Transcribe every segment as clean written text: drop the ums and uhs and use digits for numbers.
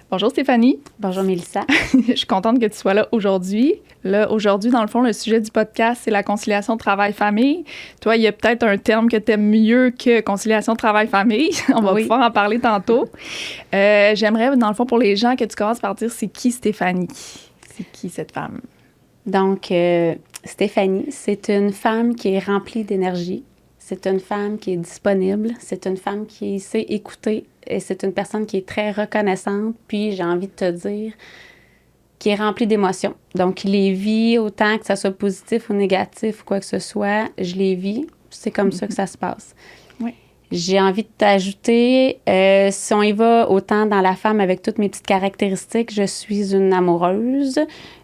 Bonjour Stéphanie. Bonjour Mélissa. Je suis contente que tu sois là aujourd'hui. Aujourd'hui, dans le fond, le sujet du podcast, c'est la conciliation travail-famille. Toi, il y a peut-être un terme que tu aimes mieux que conciliation travail-famille. On va pouvoir en parler tantôt. J'aimerais, dans le fond, pour les gens, que tu commences par dire c'est qui Stéphanie? C'est qui cette femme? Donc, Stéphanie, c'est une femme qui est remplie d'énergie. C'est une femme qui est disponible. C'est une femme qui sait écouter. Et c'est une personne qui est très reconnaissante. Puis, j'ai envie de te dire, qui est remplie d'émotions. Donc, les vit autant que ça soit positif ou négatif ou quoi que ce soit, je les vis. C'est comme ça que ça se passe. Oui. J'ai envie de t'ajouter, si on y va autant dans la femme avec toutes mes petites caractéristiques, je suis une amoureuse,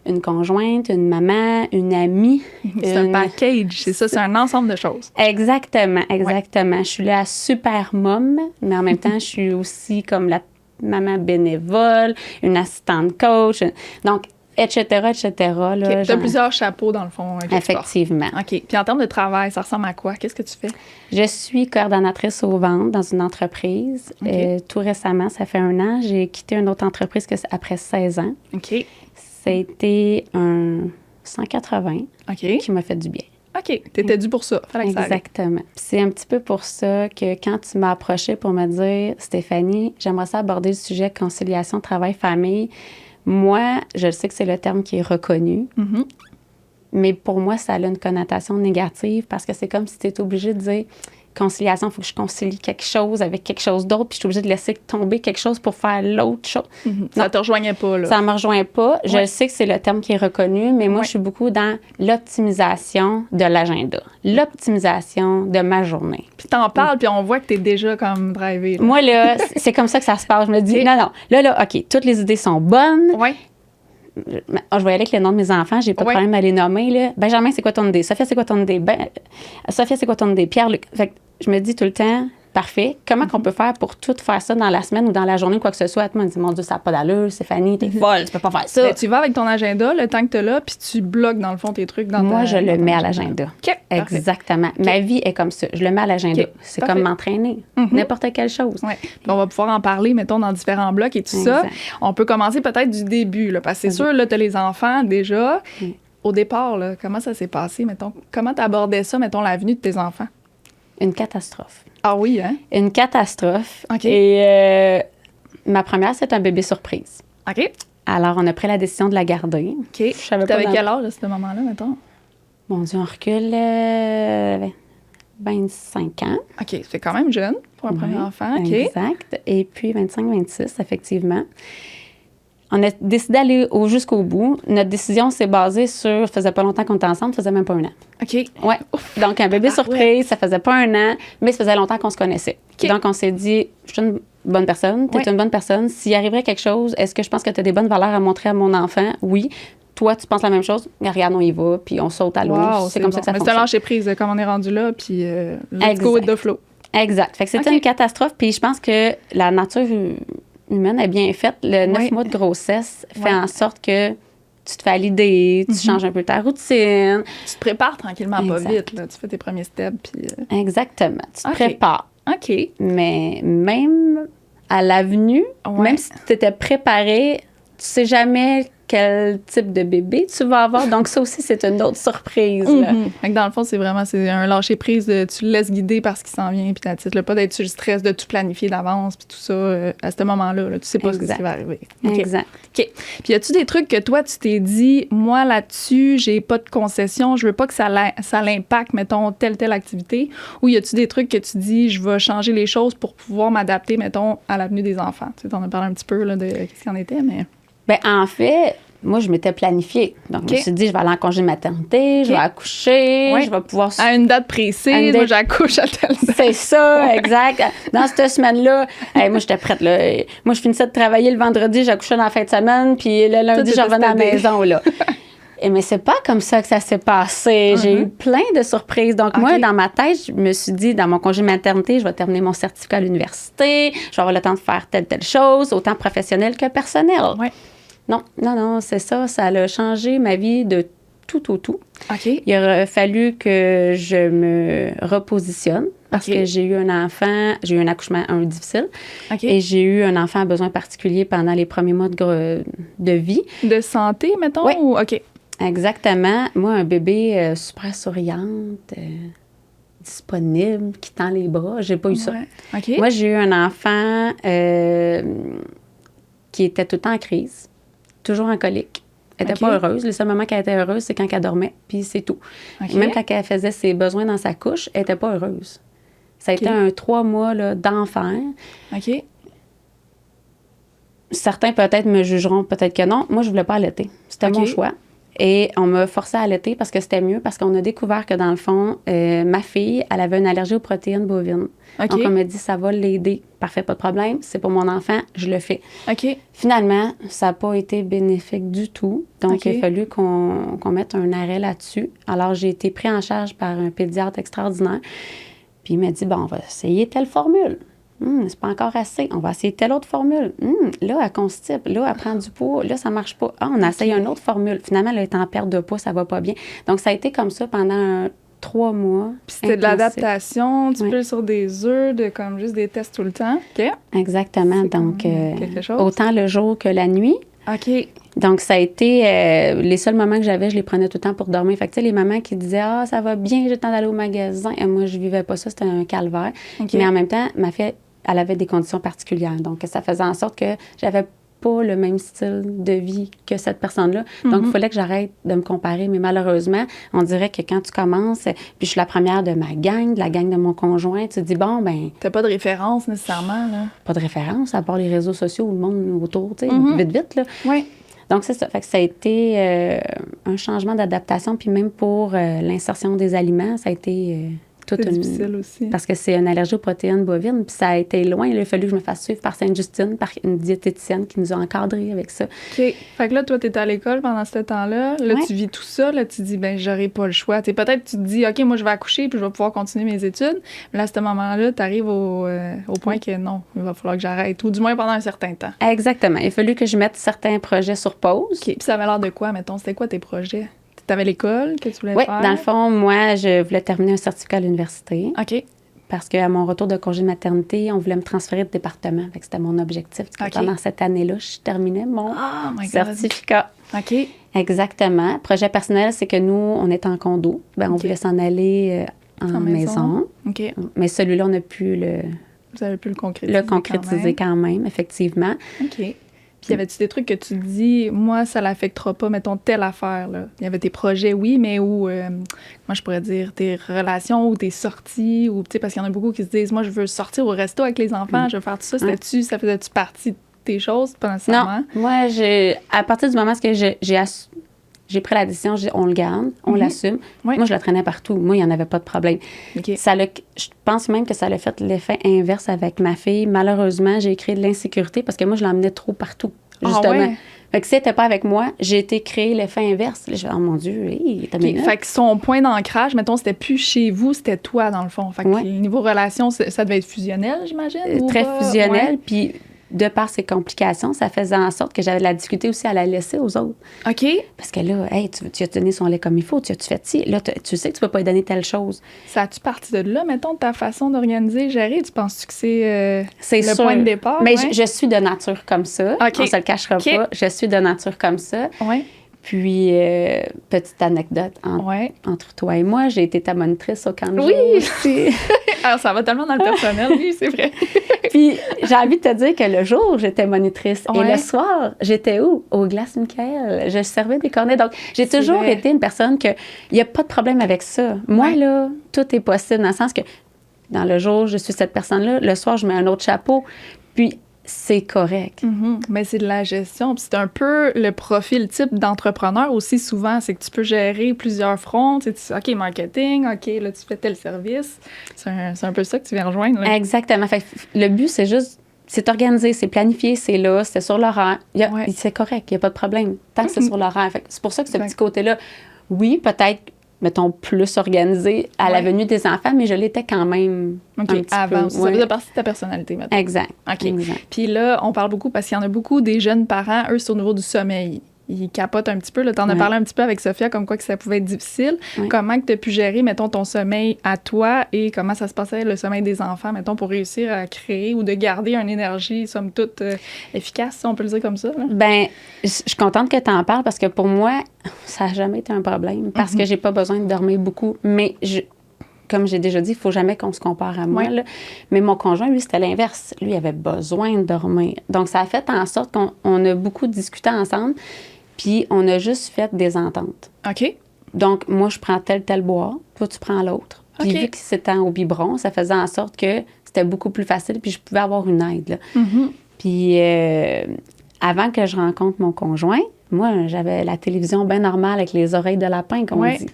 une conjointe, une maman, une amie. C'est un package, c'est ça, c'est un ensemble de choses. Exactement. Ouais. Je suis la super mom, mais en même temps, je suis aussi comme la maman bénévole, une assistante coach. Donc, etc. Là, Okay. Tu as plusieurs chapeaux, dans le fond. Effectivement. OK. Puis en termes de travail, ça ressemble à quoi? Qu'est-ce que tu fais? Je suis coordonnatrice aux ventes dans une entreprise. Okay. Tout récemment, ça fait 1 an, j'ai quitté une autre entreprise après 16 ans. OK. Ça a été un 180 qui m'a fait du bien. OK. T'étais due pour ça. Fallait que ça arrive. Exactement. C'est un petit peu pour ça que quand tu m'as approchée pour me dire, Stéphanie, j'aimerais ça aborder le sujet conciliation travail-famille. Moi, je sais que c'est le terme qui est reconnu, mais pour moi, ça a une connotation négative parce que c'est comme si tu étais obligé de dire conciliation, il faut que je concilie quelque chose avec quelque chose d'autre, puis je suis obligée de laisser tomber quelque chose pour faire l'autre chose. Ça te rejoignait pas, là? Ça me rejoint pas. Je sais que c'est le terme qui est reconnu, mais moi, je suis beaucoup dans l'optimisation de l'agenda, l'optimisation de ma journée. Puis t'en parles, puis on voit que t'es déjà comme drivée. Moi, là, c'est comme ça que ça se passe. Je me dis, non, là, OK, toutes les idées sont bonnes. Oui. Je vais y aller avec les noms de mes enfants. J'ai pas de problème à les nommer. Là. Benjamin, c'est quoi ton idée? Sophia, c'est quoi ton idée? Sophia, c'est quoi ton idée? Pierre-Luc. Fait que je me dis tout le temps, parfait. Comment qu'on peut faire pour tout faire ça dans la semaine ou dans la journée, quoi que ce soit? Tout le monde me dit, mon Dieu, ça n'a pas d'allure. Stéphanie, t'es folle, tu peux pas faire ça. Mais tu vas avec ton agenda, le temps que t'es là, puis tu bloques, dans le fond, tes trucs dans Moi, je le mets à l'agenda. OK. Exactement. Okay. Ma vie est comme ça. Je le mets à l'agenda. Okay. C'est comme m'entraîner. N'importe quelle chose. Ouais. On va pouvoir en parler, mettons, dans différents blocs et tout ça. On peut commencer peut-être du début, là, parce que c'est sûr, là, tu as les enfants déjà. Au départ, là, comment ça s'est passé, mettons? Comment tu abordais ça, mettons, la venue de tes enfants? Une catastrophe. Ah oui, hein? Une catastrophe. OK. Et ma première, c'est un bébé surprise. OK. Alors, on a pris la décision de la garder. OK. Tu avais quel âge à ce moment-là, mettons? Mon Dieu, on recule 25 ans. OK, c'est quand même jeune pour un premier enfant. OK. Exact. Et puis 25-26, effectivement. On a décidé d'aller jusqu'au bout. Notre décision s'est basée sur, ça faisait pas longtemps qu'on était ensemble, ça faisait même pas 1 an. OK. Ouais. Donc, un bébé surprise, ça faisait pas 1 an, mais ça faisait longtemps qu'on se connaissait. Okay. Donc, on s'est dit, je suis une bonne personne, tu es une bonne personne. S'il arriverait quelque chose, est-ce que je pense que tu as des bonnes valeurs à montrer à mon enfant? Oui. Toi, tu penses la même chose? Mais regarde, on y va, puis on saute à l'eau. Wow, c'est comme ça que ça fonctionne. C'est un lâcher prise, comme on est rendu là, puis let's go with the flow. Exact. Fait que c'était une catastrophe, puis je pense que la nature humaine est bien faite. Le 9 mois de grossesse fait en sorte que tu te fais à l'idée, tu changes un peu ta routine. Tu te prépares tranquillement, pas vite. Là. Tu fais tes premiers steps. Puis, Exactement. Tu te prépares. OK. Mais même à l'avenue, même si tu t'étais préparée, tu sais jamais quel type de bébé tu vas avoir. Donc, ça aussi, c'est une autre surprise. Fait que dans le fond, c'est un lâcher-prise. Tu le laisses guider par ce qui s'en vient. Puis là, pas d'être sur le stress de tout planifier d'avance. Puis tout ça, à ce moment-là, là, tu sais pas ce qui va arriver. Okay. Exact. OK. Puis, y a-tu des trucs que toi, tu t'es dit, moi, là-dessus, j'ai pas de concession. Je veux pas que ça l'impacte, mettons, telle activité. Ou y a-tu des trucs que tu dis, je vais changer les choses pour pouvoir m'adapter, mettons, à l'avenue des enfants? Tu sais, t'en as parlé un petit peu là, de ce qu'il en était, mais... Bien, en fait, moi, je m'étais planifiée. Donc, je me suis dit, je vais aller en congé maternité, je vais accoucher, je vais pouvoir... À une date précise, moi, j'accouche à telle date. C'est ça, exact. Dans cette semaine-là, moi, j'étais prête, là. Moi, je finissais de travailler le vendredi, j'accouchais dans la fin de semaine, puis le lundi, je revenais à la maison, là. Mais c'est pas comme ça que ça s'est passé. J'ai eu plein de surprises. Donc, moi, dans ma tête, je me suis dit, dans mon congé maternité, je vais terminer mon certificat à l'université, je vais avoir le temps de faire telle chose, autant professionnelle que personnelle. Ouais. Non, c'est ça. Ça a changé ma vie de tout. OK. Il aurait fallu que je me repositionne parce que j'ai eu un enfant, j'ai eu un accouchement difficile et j'ai eu un enfant à besoins particuliers pendant les premiers mois de vie. De santé, mettons? Oui. Ou... OK. Exactement. Moi, un bébé super souriante, disponible, qui tend les bras, j'ai pas eu ça. OK. Moi, j'ai eu un enfant qui était tout le temps en crise, toujours en colique. Elle n'était pas heureuse. Le seul moment qu'elle était heureuse, c'est quand elle dormait, puis c'est tout. Même quand elle faisait ses besoins dans sa couche, elle n'était pas heureuse. Ça a été un 3 mois là, d'enfer. OK. Certains peut-être me jugeront, peut-être que non. Moi, je voulais pas allaiter. C'était mon choix. Et on m'a forcé à allaiter parce que c'était mieux, parce qu'on a découvert que, dans le fond, ma fille, elle avait une allergie aux protéines bovines. Donc, on m'a dit, ça va l'aider. Parfait, pas de problème. C'est pour mon enfant, je le fais. OK. Finalement, ça n'a pas été bénéfique du tout. Donc, il a fallu qu'on mette un arrêt là-dessus. Alors, j'ai été pris en charge par un pédiatre extraordinaire. Puis, il m'a dit, bon, on va essayer telle formule. C'est pas encore assez. On va essayer telle autre formule. Là, elle constipe. Là, elle prend du poids. Là, ça marche pas. Ah, on essaye une autre formule. Finalement, elle est en perte de poids, ça va pas bien. Donc, ça a été comme ça pendant 3 mois. Puis c'était de l'adaptation, tu peux sur des œufs, de comme juste des tests tout le temps. OK. Exactement. Donc, quelque chose. Autant le jour que la nuit. OK. Donc, ça a été... les seuls moments que j'avais, je les prenais tout le temps pour dormir. Fait que, tu sais, les mamans qui disaient « Ah, ça va bien, j'ai le temps d'aller au magasin. » Et moi, je vivais pas ça, c'était un calvaire. Mais en même temps, ma fille, elle avait des conditions particulières. Donc, ça faisait en sorte que j'avais pas le même style de vie que cette personne-là. Donc, il fallait que j'arrête de me comparer. Mais malheureusement, on dirait que quand tu commences, puis je suis la première de ma gang, de la gang de mon conjoint, tu te dis, bon, ben... T'as pas de référence nécessairement, là. Pas de référence, à part les réseaux sociaux ou le monde autour, tu sais, vite, là. Oui. Donc, c'est ça. Fait que ça a été un changement d'adaptation. Puis même pour l'insertion des aliments, ça a été... C'est difficile aussi. Parce que c'est une allergie aux protéines bovines. Puis ça a été loin. Il a fallu que je me fasse suivre par Sainte-Justine, par une diététicienne qui nous a encadrés avec ça. OK. Fait que là, toi, t'étais à l'école pendant ce temps-là. Là, tu vis tout ça. Là, tu te dis, ben j'aurai pas le choix. T'sais, peut-être tu te dis, OK, moi, je vais accoucher puis je vais pouvoir continuer mes études. Mais là, à ce moment-là, t'arrives au point que non, il va falloir que j'arrête. Ou du moins pendant un certain temps. Exactement. Il a fallu que je mette certains projets sur pause. OK. Puis ça avait l'air de quoi, mettons? C'était quoi tes projets? T'avais l'école que tu voulais faire? Oui, dans le fond, moi, je voulais terminer un certificat à l'université. OK. Parce qu'à mon retour de congé de maternité, on voulait me transférer de département. Fait que c'était mon objectif. Pendant cette année-là, je terminais mon certificat. OK. Exactement. Projet personnel, c'est que nous, on est en condo. On voulait s'en aller en maison. OK. Mais celui-là, on a pu Vous avez pu le concrétiser. Quand même, effectivement. OK. Puis, y avait-tu des trucs que tu dis, moi, ça l'affectera pas, mettons, telle affaire, là? Il y avait tes projets, oui, mais où, moi, je pourrais dire, tes relations ou tes sorties, ou, tu sais, parce qu'il y en a beaucoup qui se disent, moi, je veux sortir au resto avec les enfants, je veux faire tout ça. Ça faisait-tu partie de tes choses, pas nécessairement? Non. Moi, à partir du moment où j'ai pris la décision, on le garde, on l'assume. Oui. Moi, je le traînais partout. Moi, il n'y en avait pas de problème. Okay. Je pense même que ça a fait l'effet inverse avec ma fille. Malheureusement, j'ai créé de l'insécurité parce que moi, je l'emmenais trop partout, justement. Ah ouais? Fait que si elle n'était pas avec moi, j'ai été créer l'effet inverse. Là, je me oh mon Dieu, il était bien. Fait que son point d'ancrage, mettons, c'était plus chez vous, c'était toi, dans le fond. Fait que le niveau relation, ça devait être fusionnel, j'imagine? Très fusionnel, puis... De par ses complications, ça faisait en sorte que j'avais de la difficulté aussi à la laisser aux autres. OK. Parce que là, hey, tu as donné son lait comme il faut, tu as-tu fait ci? Là, tu sais que tu peux pas lui donner telle chose. Ça a-tu parti de là, mettons, de ta façon d'organiser, gérer? Tu penses-tu que c'est le sûr. Point de départ? Mais je suis de nature comme ça. Okay. On se le cachera pas. Je suis de nature comme ça. Oui. Puis, petite anecdote entre toi et moi, j'ai été ta monitrice au camp de jour. Oui! Alors, ça va tellement dans le personnel, oui, c'est vrai. Puis, j'ai envie de te dire que le jour, j'étais monitrice. Et le soir, j'étais où? Au Glace Michael. Je servais des cornets. Donc, j'ai toujours été une personne que il n'y a pas de problème avec ça. Moi, là, tout est possible dans le sens que dans le jour, je suis cette personne-là. Le soir, je mets un autre chapeau. Puis, c'est correct. Mais c'est de la gestion. Puis c'est un peu le profil type d'entrepreneur aussi souvent. C'est que tu peux gérer plusieurs fronts. Tu sais, OK, marketing, OK, là, tu fais tel service. C'est un peu ça que tu viens rejoindre. Là. Exactement. Fait que le but, c'est juste, c'est organisé, c'est planifié, c'est là, c'est sur l'horaire. C'est correct, il n'y a pas de problème. Tant que c'est sur l'horaire. Fait que c'est pour ça que ce petit côté-là, oui, peut-être, mettons, plus organisé à la venue des enfants, mais je l'étais quand même un petit avant. peu. Ça faisait partie de ta personnalité, maintenant. Exact. OK. Exact. Puis là, on parle beaucoup, parce qu'il y en a beaucoup des jeunes parents, eux, c'est au niveau du sommeil. il capote un petit peu. Tu en as parlé un petit peu avec Sophia, comme quoi que ça pouvait être difficile. Comment tu as pu gérer, mettons, ton sommeil à toi et comment ça se passait, le sommeil des enfants, mettons, pour réussir à créer ou de garder une énergie, somme toute, efficace, si on peut le dire comme ça? Là? Bien, je suis contente que tu en parles parce que pour moi, ça n'a jamais été un problème parce que j'ai pas besoin de dormir beaucoup. Mais comme j'ai déjà dit, il ne faut jamais qu'on se compare à moi. Là. Mais mon conjoint, lui, c'était l'inverse. Lui, il avait besoin de dormir. Donc, ça a fait en sorte qu'on a beaucoup discuté ensemble, puis on a juste fait des ententes. OK. Donc, moi, je prends tel bois, toi, tu prends l'autre. Puis vu que c'était au biberon, ça faisait en sorte que c'était beaucoup plus facile, puis je pouvais avoir une aide. Là. Puis, avant que je rencontre mon conjoint, moi, j'avais la télévision bien normale avec les oreilles de lapin, comme on dit.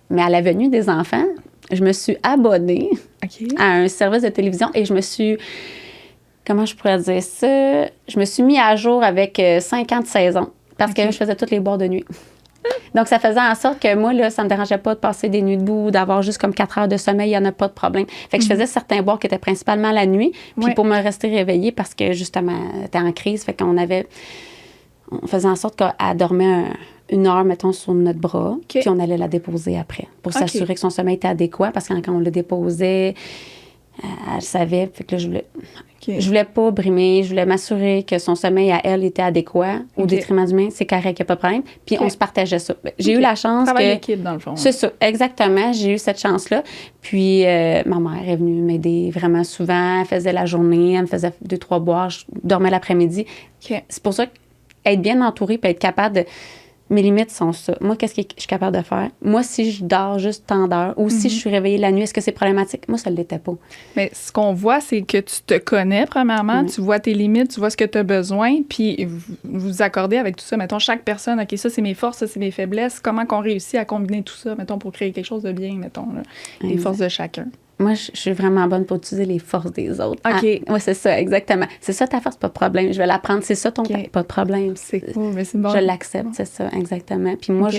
Mais à la venue des enfants, je me suis abonnée à un service de télévision et je me suis, comment je pourrais dire ça, je me suis mis à jour avec 50 saisons parce que je faisais toutes les boires de nuit. Donc, ça faisait en sorte que moi, là, ça me dérangeait pas de passer des nuits debout, d'avoir juste comme 4 heures de sommeil, il n'y en a pas de problème. Fait que je faisais certains boires qui étaient principalement la nuit, puis pour me rester réveillée parce que, justement, j'étais en crise, fait qu'on faisait en sorte qu'elle dormait 1 heure, mettons, sur notre bras, puis on allait la déposer après pour s'assurer que son sommeil était adéquat parce que quand on le déposait, elle savait. Fait que là, je voulais pas brimer, je voulais m'assurer que son sommeil à elle était adéquat au détriment du mien. C'est correct, il n'y a pas de problème. Puis on se partageait ça. J'ai eu la chance Travail d'équipe, dans le fond. C'est ça, exactement. J'ai eu cette chance-là. Puis ma mère est venue m'aider vraiment souvent. Elle faisait la journée, elle me faisait 2-3 boires. Je dormais l'après-midi. C'est pour ça qu'être bien entourée puis être capable de... Mes limites sont ça. Moi, qu'est-ce que je suis capable de faire? Moi, si je dors juste tant d'heures ou si je suis réveillée la nuit, est-ce que c'est problématique? Moi, ça ne l'était pas. Mais ce qu'on voit, c'est que tu te connais, premièrement. Tu vois tes limites, tu vois ce que tu as besoin, puis vous accordez avec tout ça. Mettons, chaque personne, OK, ça, c'est mes forces, ça, c'est mes faiblesses. Comment qu'on réussit à combiner tout ça, mettons, pour créer quelque chose de bien, mettons, là, les forces de chacun? Moi, je suis vraiment bonne pour utiliser les forces des autres. OK. Oui, c'est ça, exactement. C'est ça ta force, pas de problème. Je vais l'apprendre. C'est ça ton pas de problème. C'est cool, mais c'est bon. Je l'accepte, c'est ça, exactement. Puis moi,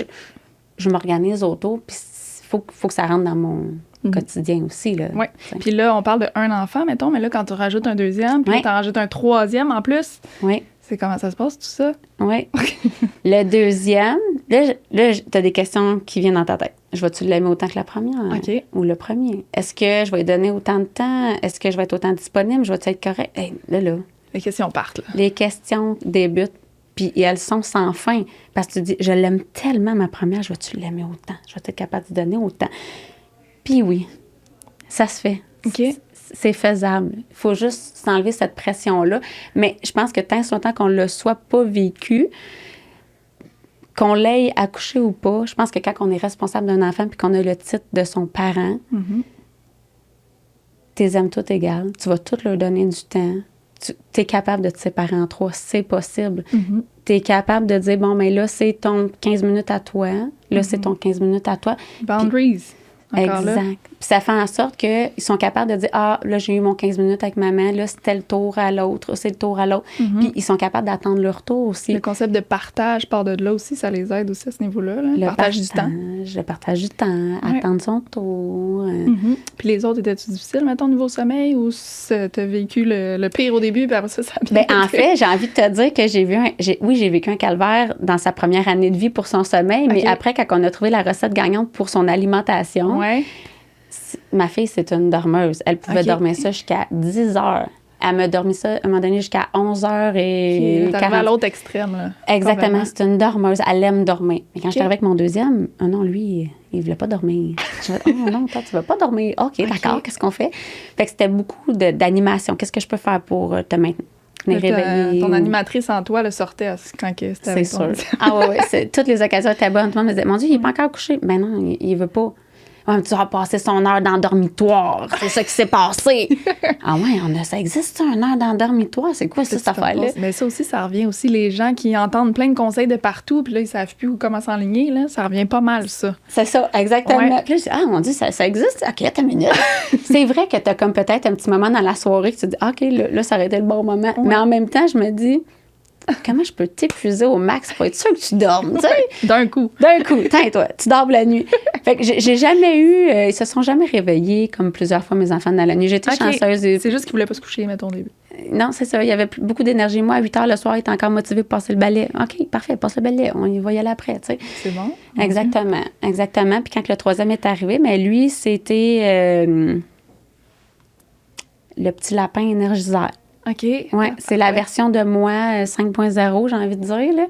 je m'organise autour, puis il faut que ça rentre dans mon quotidien aussi. Oui. Puis là, on parle de 1 enfant, mettons, mais là, quand tu rajoutes un 2e, puis tu en rajoutes un 3e en plus. Oui. C'est comment ça se passe, tout ça? Oui. Le 2e, là tu as des questions qui viennent dans ta tête. Je vais-tu l'aimer autant que la première? Ou le premier? Est-ce que je vais lui donner autant de temps? Est-ce que je vais être autant disponible? Je vais être correct? Hey, là. Les questions partent, là. Les questions débutent, puis elles sont sans fin. Parce que tu dis, je l'aime tellement, ma première, je vais-tu l'aimer autant? Je vais être capable de donner autant. Puis oui, ça se fait. OK. C'est faisable. Il faut juste s'enlever cette pression-là. Mais je pense que tant soit temps qu'on ne le soit pas vécu, qu'on l'ait accouché ou pas, je pense que quand on est responsable d'un enfant puis qu'on a le titre de son parent, tu les aimes toutes égales. Tu vas toutes leur donner du temps. Tu es capable de te séparer en 3. C'est possible. Tu es capable de dire, bon, mais là, c'est ton 15 minutes à toi. Là, c'est ton 15 minutes à toi. Boundaries. Exact. Puis ça fait en sorte qu'ils sont capables de dire, ah, là, j'ai eu mon 15 minutes avec maman, là, c'était le tour à l'autre, c'est le tour à l'autre. Puis ils sont capables d'attendre leur tour aussi. Le concept de partage part de là aussi, ça les aide aussi à ce niveau-là. Là. Le partage du temps. Le partage du temps, attendre son tour. Puis les autres, étaient-tu difficiles, mettons, au niveau sommeil, ou t'as vécu le pire au début, puis après ça a bien en fait, j'ai envie de te dire que j'ai vécu un calvaire dans sa première année de vie pour son sommeil, mais après, quand on a trouvé la recette gagnante pour son alimentation, ma fille, c'est une dormeuse. Elle pouvait dormir ça jusqu'à 10 heures. Elle m'a dormi ça, à un moment donné, jusqu'à 11 heures et 40. T'arrives à l'autre extrême, là. Exactement. C'est une dormeuse. Elle aime dormir. Mais quand je suis arrivée avec mon 2e, non, lui, il ne voulait pas dormir. Je me dis, oh non, toi, tu ne veux pas dormir. OK, d'accord, qu'est-ce qu'on fait? Fait que c'était beaucoup d'animation. Qu'est-ce que je peux faire pour te maintenir réveillée? Ton animatrice en toi le sortait quand c'était avec ton... C'est sûr. Oui. Toutes les occasions étaient bonnes. Tout le monde me disait, mon Dieu, il n'est pas encore couché. Ben non, il ne veut pas. Ouais, tu vas passer son heure d'endormitoire. C'est ça qui s'est passé. Ah ouais, ça existe, une heure d'endormitoire? C'est quoi ça, cette affaire-là? Mais ça aussi, ça revient aussi. Les gens qui entendent plein de conseils de partout, puis là, ils savent plus comment s'enligner, là. Ça revient pas mal, ça. C'est ça, exactement. Puis là, je dis, mon Dieu, ça existe? OK, attends une minute. C'est vrai que tu as comme peut-être un petit moment dans la soirée que tu te dis, OK, là, ça aurait été le bon moment. Ouais. Mais en même temps, je me dis, comment je peux t'épuiser au max pour être sûre que tu dormes, tu sais? D'un coup. Tiens, toi, tu dors la nuit. Fait que j'ai jamais eu... ils se sont jamais réveillés comme plusieurs fois mes enfants dans la nuit. J'ai été chanceuse. C'est juste qu'ils voulaient pas se coucher, mettons, au début. Non, c'est ça. Il y avait beaucoup d'énergie. Moi, à 8 heures le soir, il était encore motivé pour passer le balai. OK, parfait, passe le balai. On y va y aller après, tu sais. C'est bon. Exactement, exactement. Puis quand le troisième est arrivé, mais lui, c'était le petit lapin énergiseur. OK. Oui, c'est la version de moi 5.0, j'ai envie de dire, là.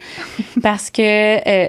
Parce que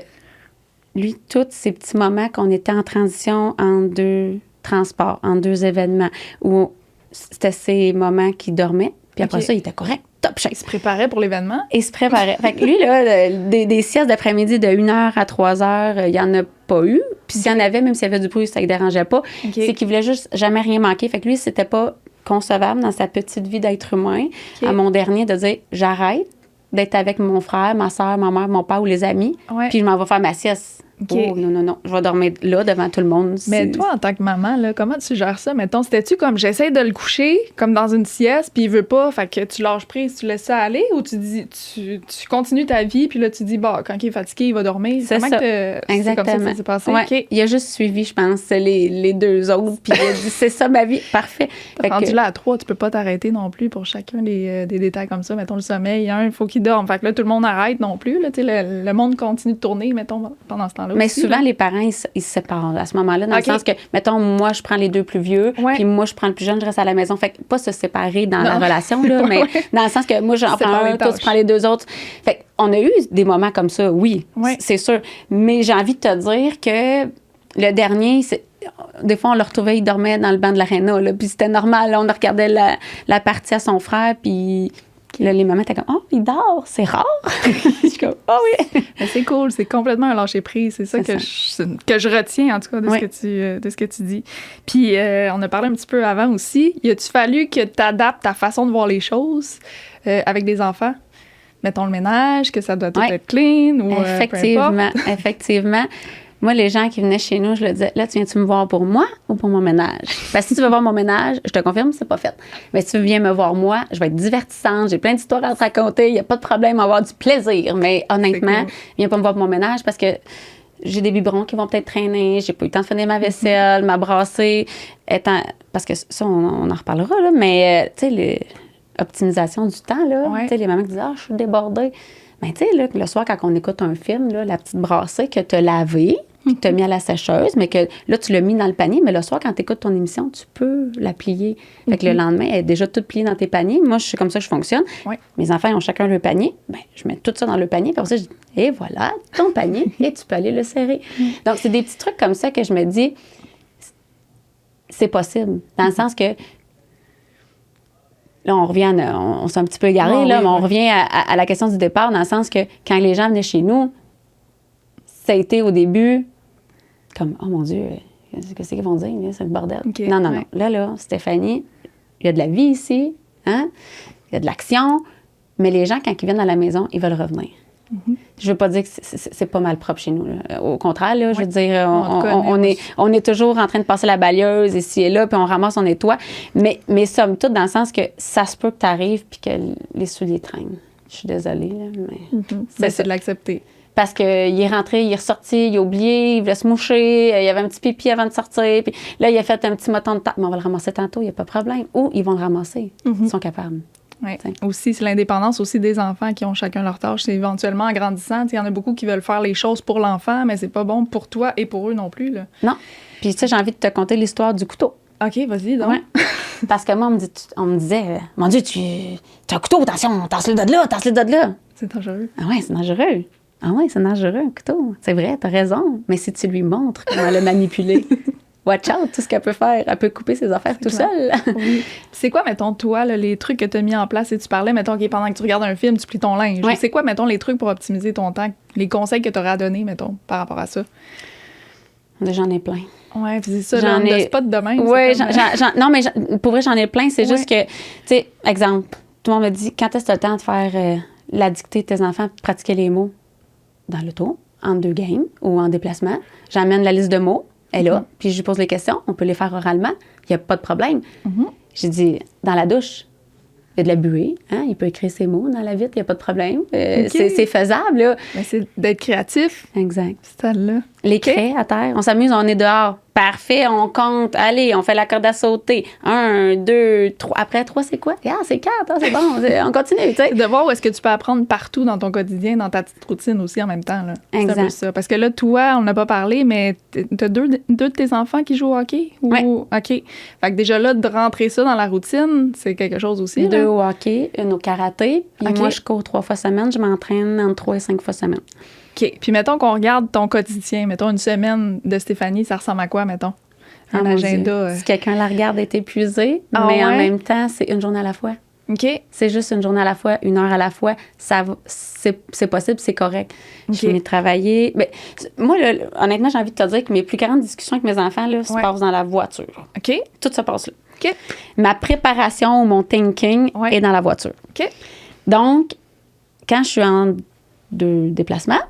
lui, tous ces petits moments qu'on était en transition en 2 transports, en 2 événements, où c'était ces moments qu'il dormait, puis après ça, il était correct, top shape. Il se préparait pour l'événement? Il se préparait. Fait que lui, là, des siestes d'après-midi de 1h à 3h, il n'y en a pas eu. Puis s'il y en avait, même s'il y avait du bruit, ça ne le dérangeait pas. C'est qu'il voulait juste jamais rien manquer. Fait que lui, c'était pas concevable dans sa petite vie d'être humain, à mon dernier, de dire, j'arrête d'être avec mon frère, ma soeur, ma mère, mon père ou les amis, puis je m'en vais faire ma sieste. Oh, non, je vais dormir là devant tout le monde. Mais toi, en tant que maman, là, comment tu gères ça? Mettons, c'était-tu comme j'essaie de le coucher, comme dans une sieste, puis il veut pas, fait que tu lâches prise, tu laisses ça aller, ou tu dis, tu continues ta vie, puis là, tu dis, bah, quand il est fatigué, il va dormir. C'est ça. Exactement. C'est comme ça que ça s'est passé? Ouais. Okay. Il a juste suivi, je pense, les 2 autres, puis il a dit, c'est ça ma vie, parfait. Rendu là à 3, tu peux pas t'arrêter non plus pour chacun des détails comme ça. Mettons, le sommeil, il faut qu'il dorme. Fait que là, tout le monde arrête non plus. Là, le monde continue de tourner, mettons, pendant ce temps-là. Mais aussi, souvent, là. Les parents, ils se séparent à ce moment-là, dans le sens que, mettons, moi, je prends les 2 plus vieux, puis moi, je prends le plus jeune, je reste à la maison. Fait que pas se séparer dans la relation, là, mais dans le sens que moi, j'en prends un, toi, tu prends les 2 autres. Fait qu'on a eu des moments comme ça, oui, c'est sûr. Mais j'ai envie de te dire que le dernier, des fois, on le retrouvait, il dormait dans le banc de l'aréna, là, puis c'était normal. Là, on regardait la partie à son frère, puis là, les mamans étaient comme « Oh, il dort, c'est rare! » Je suis comme « Oh oui! » Mais c'est cool, c'est complètement un lâcher-prise. C'est ça que je retiens, en tout cas, de ce que tu dis. Puis, on a parlé un petit peu avant aussi. Y a-tu fallu que tu adaptes ta façon de voir les choses avec des enfants? Mettons le ménage, que ça doit tout être clean ou effectivement, effectivement. Moi, les gens qui venaient chez nous, je leur disais, là, tu viens-tu me voir pour moi ou pour mon ménage? Parce que si tu veux voir mon ménage, je te confirme, c'est pas fait. Mais si tu viens me voir moi, je vais être divertissante, j'ai plein d'histoires à te raconter, il n'y a pas de problème à avoir du plaisir. Mais honnêtement, viens pas me voir pour mon ménage parce que j'ai des biberons qui vont peut-être traîner, j'ai pas eu le temps de finir ma vaisselle, ma brassée, parce que ça, on en reparlera, là, mais tu sais, l'optimisation du temps, là, tu sais, les mamans qui disent, je suis débordée. Mais tu sais, là, le soir, quand on écoute un film, là, la petite brassée que tu as lavée, puis que tu as mis à la sécheuse, mais que là, tu l'as mis dans le panier, mais le soir, quand tu écoutes ton émission, tu peux la plier. Fait que le lendemain, elle est déjà toute pliée dans tes paniers. Moi, c'est comme ça que je fonctionne. Mes enfants, ils ont chacun leur panier. Bien, je mets tout ça dans le panier. Puis après ça, je dis, et voilà, ton panier, et tu peux aller le serrer. Donc, c'est des petits trucs comme ça que je me dis, c'est possible. Dans le sens que, là, on revient, on s'est un petit peu égaré, mais on revient à la question du départ, dans le sens que quand les gens venaient chez nous, ça a été au début comme, oh mon Dieu, qu'est-ce qu'ils vont dire? C'est le bordel. Okay, non. Là, Stéphanie, il y a de la vie ici, hein? Il y a de l'action, mais les gens, quand ils viennent à la maison, ils veulent revenir. Je veux pas dire que c'est pas mal propre chez nous. Là. Au contraire, là, je veux dire, on est toujours en train de passer la balayeuse ici et là, puis on ramasse, on nettoie. Mais somme toute, dans le sens que ça se peut que tu arrives puis que les souliers traînent. Je suis désolée, là, mais... c'est de l'accepter. Parce qu'il est rentré, il est ressorti, il a oublié, il voulait se moucher, il y avait un petit pipi avant de sortir, puis là, il a fait un petit moton de table. Mais on va le ramasser tantôt, il n'y a pas de problème. Ou ils vont le ramasser. Ils sont capables. Oui. Aussi, c'est l'indépendance aussi des enfants qui ont chacun leur tâche. C'est éventuellement en grandissant. Il y en a beaucoup qui veulent faire les choses pour l'enfant, mais c'est pas bon pour toi et pour eux non plus. Là. Non. Puis, tu sais, j'ai envie de te conter l'histoire du couteau. OK, vas-y, donc. Ouais. Parce que moi, on me disait, mon Dieu, tu as un couteau, attention, tasse-le de là. C'est dangereux. Ah ouais, c'est dangereux. Ah oui, c'est dangereux, un couteau. C'est vrai, t'as raison. Mais si tu lui montres comment le manipuler, watch out, tout ce qu'elle peut faire. Elle peut couper ses affaires tout seule. Oui. C'est quoi, mettons, toi, là, les trucs que tu as mis en place? Et tu parlais, mettons, pendant que tu regardes un film, tu plies ton linge. C'est quoi, mettons, les trucs pour optimiser ton temps? Les conseils que tu aurais à donner, mettons, par rapport à ça? J'en ai plein. Oui, puis c'est ça, j'en ai spot de même. Oui, non, mais pour vrai, j'en ai plein. C'est juste que, tu sais, exemple, tout le monde me dit, quand est-ce que tu as le temps de faire la dictée de tes enfants, pratiquer les mots? Dans l'auto, en 2 games ou en déplacement. J'amène la liste de mots, elle est là, puis je lui pose les questions. On peut les faire oralement, il n'y a pas de problème. J'ai dit, dans la douche, il y a de la buée, hein? Il peut écrire ses mots dans la vitre, il n'y a pas de problème. C'est faisable, là. Mais c'est d'être créatif. Exact. C'est là. Les craies à terre. On s'amuse, on est dehors. Parfait, on compte. Allez, on fait la corde à sauter. 1, 2, 3. Après 3, c'est quoi? Ah, c'est 4. Ah, c'est bon. On continue, tu sais. De voir où est-ce que tu peux apprendre partout dans ton quotidien, dans ta petite routine aussi en même temps. Là. Exact. C'est un peu ça. Parce que là, toi, on n'a pas parlé, mais t'as deux de tes enfants qui jouent au hockey? Oui. OK. Fait que déjà là, de rentrer ça dans la routine, c'est quelque chose aussi. 2 là. au hockey, 1 au karaté. Puis moi, je cours 3 fois semaine. Je m'entraîne entre 3 et 5 fois semaine. OK. Puis mettons qu'on regarde ton quotidien. Mettons une semaine de Stéphanie, ça ressemble à quoi, mettons? Un agenda. Si quelqu'un la regarde, est épuisé, mais en même temps, c'est une journée à la fois. OK. C'est juste une journée à la fois, 1 heure à la fois. C'est possible, c'est correct. Okay. Je finis de travailler. Mais, moi, honnêtement, j'ai envie de te dire que mes plus grandes discussions avec mes enfants là, se passent dans la voiture. OK. Tout se passe là. OK. Ma préparation, mon thinking est dans la voiture. OK. Donc, quand je suis en déplacement,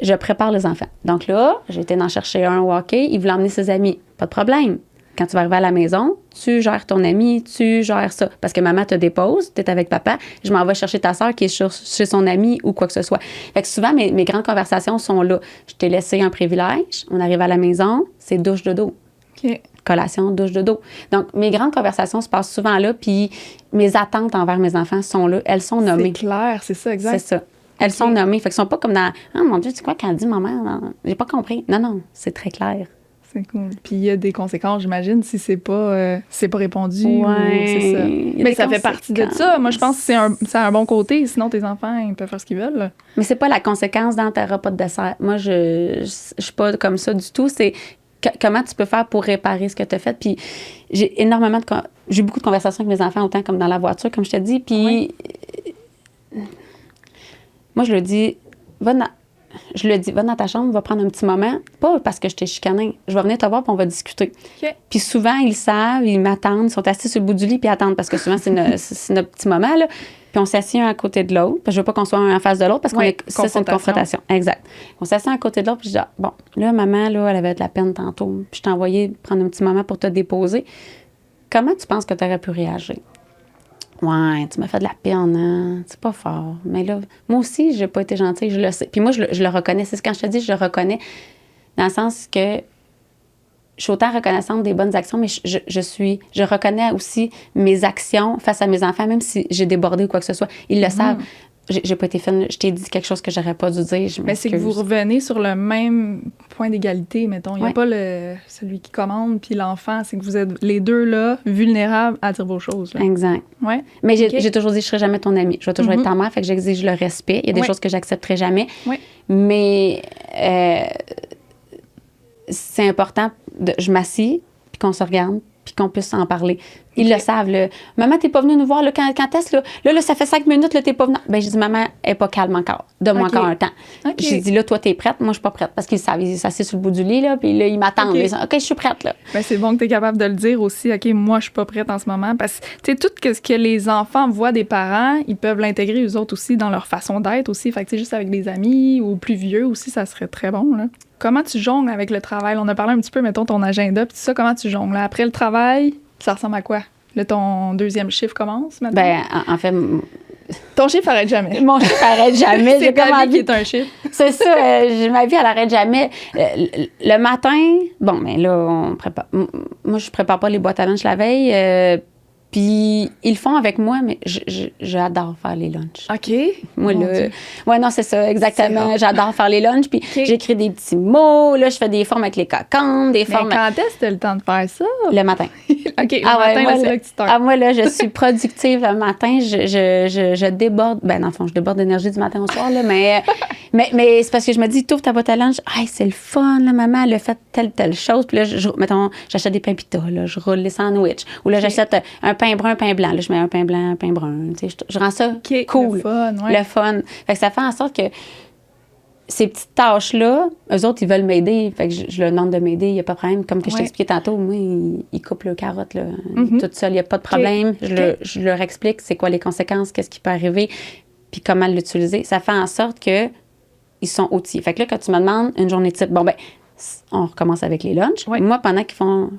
je prépare les enfants. Donc là, j'ai été en chercher un au hockey. Il voulait emmener ses amis. Pas de problème. Quand tu vas arriver à la maison, tu gères ton ami, tu gères ça. Parce que maman te dépose, tu es avec papa, je m'en vais chercher ta soeur qui est chez son ami ou quoi que ce soit. Fait que souvent, mes grandes conversations sont là. Je t'ai laissé un privilège, on arrive à la maison, c'est douche de dos. OK. Collation, douche de dos. Donc, mes grandes conversations se passent souvent là, puis mes attentes envers mes enfants sont là. Elles sont nommées. C'est clair, c'est ça, exact. C'est ça. Elles sont nommées. Fait qu'elles sont pas comme dans « Ah, mon Dieu, tu sais quoi qu'elle dit, maman? J'ai pas compris. » Non, c'est très clair. C'est cool. Puis il y a des conséquences, j'imagine, si c'est pas répondu. Ouais. C'est ça. Mais ça fait partie de ça. Moi, je pense que c'est un bon côté. Sinon, tes enfants, ils peuvent faire ce qu'ils veulent. Là. Mais c'est pas la conséquence dans ta repas de dessert. Moi, je suis pas comme ça du tout. C'est comment tu peux faire pour réparer ce que tu as fait. Puis j'ai beaucoup de conversations avec mes enfants, autant comme dans la voiture, comme je te dis. Puis moi, je le dis, va dans ta chambre, va prendre un petit moment. Pas parce que je t'ai chicané. Je vais venir te voir puis on va discuter. Okay. Puis souvent, ils savent, ils m'attendent, ils sont assis sur le bout du lit puis attendent parce que souvent, c'est notre petit moment, là. Puis on s'assied un à côté de l'autre. Parce que je veux pas qu'on soit un en face de l'autre parce ça, c'est une confrontation. Exact. On s'assied un à côté de l'autre puis je dis, bon, là, maman, là, elle avait de la peine tantôt. Puis je t'ai envoyé prendre un petit moment pour te déposer. Comment tu penses que tu aurais pu réagir? Ouais, tu m'as fait de la peine, hein? C'est pas fort. Mais là, moi aussi, j'ai pas été gentille, je le sais. Puis moi, je le reconnais. C'est quand je te dis, je le reconnais, dans le sens que je suis autant reconnaissante des bonnes actions, mais je reconnais aussi mes actions face à mes enfants, même si j'ai débordé ou quoi que ce soit. Ils le savent. J'ai pas été fine. Je t'ai dit quelque chose que j'aurais pas dû dire. Mais c'est que vous revenez sur le même point d'égalité, mettons. Il n'y a pas celui qui commande puis l'enfant. C'est que vous êtes les deux là, vulnérables à dire vos choses. Là. Exact. Ouais. Mais j'ai toujours dit, je serai jamais ton amie. Je vais toujours être ta mère, fait que j'exige le respect. Il y a des choses que j'accepterai jamais. Mais c'est important, je m'assis, puis qu'on se regarde, puis qu'on puisse en parler. Ils le savent, là. Maman, t'es pas venue nous voir, là, quand est-ce, là? Là, ça fait 5 minutes, là, t'es pas venue. Ben, j'ai dit, maman, elle est pas calme encore. Donne-moi encore un temps. J'ai dit, là, toi, t'es prête? Moi, je suis pas prête. Parce qu'ils savent, ils s'assient sur le bout du lit, là, puis là, ils m'attendent. Ils disent, OK, je suis prête, là. Ben, c'est bon que t'es capable de le dire aussi. OK, moi, je suis pas prête en ce moment. Parce que, tu sais, tout ce que les enfants voient des parents, ils peuvent l'intégrer, eux autres aussi, dans leur façon d'être aussi. Fait que, tu sais, juste avec des amis ou plus vieux aussi, ça serait très bon, là. Comment tu jongles avec le travail? On a parlé un petit peu, mettons, ton agenda, puis tout ça, comment tu jongles? Après le travail, ça ressemble à quoi? Là, ton deuxième chiffre commence maintenant? Ben, en fait... Ton chiffre arrête jamais. Mon chiffre arrête jamais. C'est ta vie qui est un chiffre. C'est ça. Ma vie, elle arrête jamais. Le matin, bon, ben là, on prépare... Moi, je prépare pas les boîtes à lunch la veille. Puis, ils le font avec moi, mais j'adore faire les lunchs. OK. Moi, là... Ouais, non, c'est ça, exactement. J'adore faire les lunchs. Puis, j'écris des petits mots. Là, je fais des formes avec les cocombes, des formes... Mais quand est-ce que tu as le temps de faire ça? Le matin. OK, le matin, là, c'est là que tu t'en... moi, là, je suis productive le matin. Je déborde... Ben, dans le fond, je déborde d'énergie du matin au soir, là, mais c'est parce que je me dis, t'ouvres ta boîte à lunch. Hey, c'est le fun, là, maman, elle a fait telle chose. Puis là, mettons, j'achète des pains pita, là, je roule les sandwichs. Ou là, j'achète un pain brun, un pain blanc. Là, je mets un pain blanc, un pain brun. Tu sais, je rends ça cool. Le fun, ouais. Le fun. Fait que ça fait en sorte que ces petites tâches-là, eux autres, ils veulent m'aider. Fait que je leur demande de m'aider. Il n'y a pas de problème. Comme que je t'expliquais tantôt, moi, ils coupent leurs carottes, là. Toute seule, il n'y a pas de problème. Je leur explique c'est quoi les conséquences, qu'est-ce qui peut arriver, puis comment l'utiliser. Ça fait en sorte que ils sont outillés. Fait que là, quand tu me demandes une journée type, bon, ben, on recommence avec les lunchs. Moi, pendant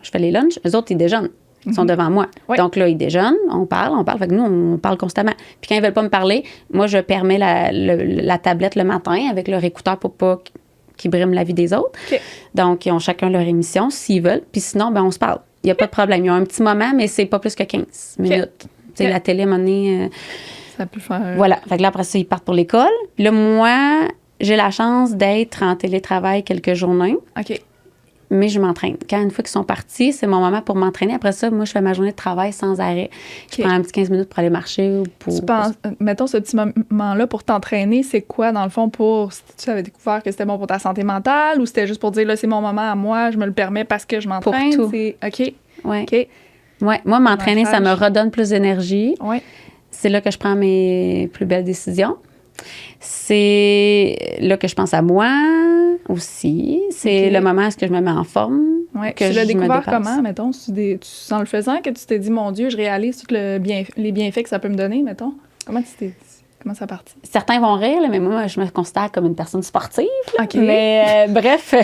je fais les lunchs, eux autres, ils déjeunent. Ils sont devant moi. Donc là, ils déjeunent, on parle. Fait que nous, on parle constamment. Puis quand ils veulent pas me parler, moi, je permets la tablette le matin avec leur écouteur pour pas qui briment la vie des autres. OK. Donc, ils ont chacun leur émission, s'ils veulent. Puis sinon, ben on se parle. Il n'y a pas de problème. Ils ont un petit moment, mais c'est pas plus que 15 minutes. Tu sais, la télé, à un moment donné... ça peut faire... Voilà. Fait que là, après ça, ils partent pour l'école. Puis là, moi, j'ai la chance d'être en télétravail quelques journées. OK. Mais je m'entraîne. Quand une fois qu'ils sont partis, c'est mon moment pour m'entraîner. Après ça, moi, je fais ma journée de travail sans arrêt. Je prends un petit 15 minutes pour aller marcher ou pour... Tu penses, mettons, ce petit moment-là pour t'entraîner, c'est quoi, dans le fond, pour... Si tu avais découvert que c'était bon pour ta santé mentale ou c'était juste pour dire, là, c'est mon moment à moi, je me le permets parce que je m'entraîne? Pour tout. OK. Ouais. OK. Ouais. Moi, m'entraîner, ça me redonne plus d'énergie. Ouais. C'est là que je prends mes plus belles décisions. C'est là que je pense à moi aussi. C'est le moment où est-ce que je me mets en forme. Ouais. Que tu l'as découvert comment, mettons? En le faisant, que tu t'es dit, mon Dieu, je réalise tous les bienfaits que ça peut me donner, mettons? Comment ça a parti? Certains vont rire, là, mais moi, je me considère comme une personne sportive. Là. OK. Mais bref,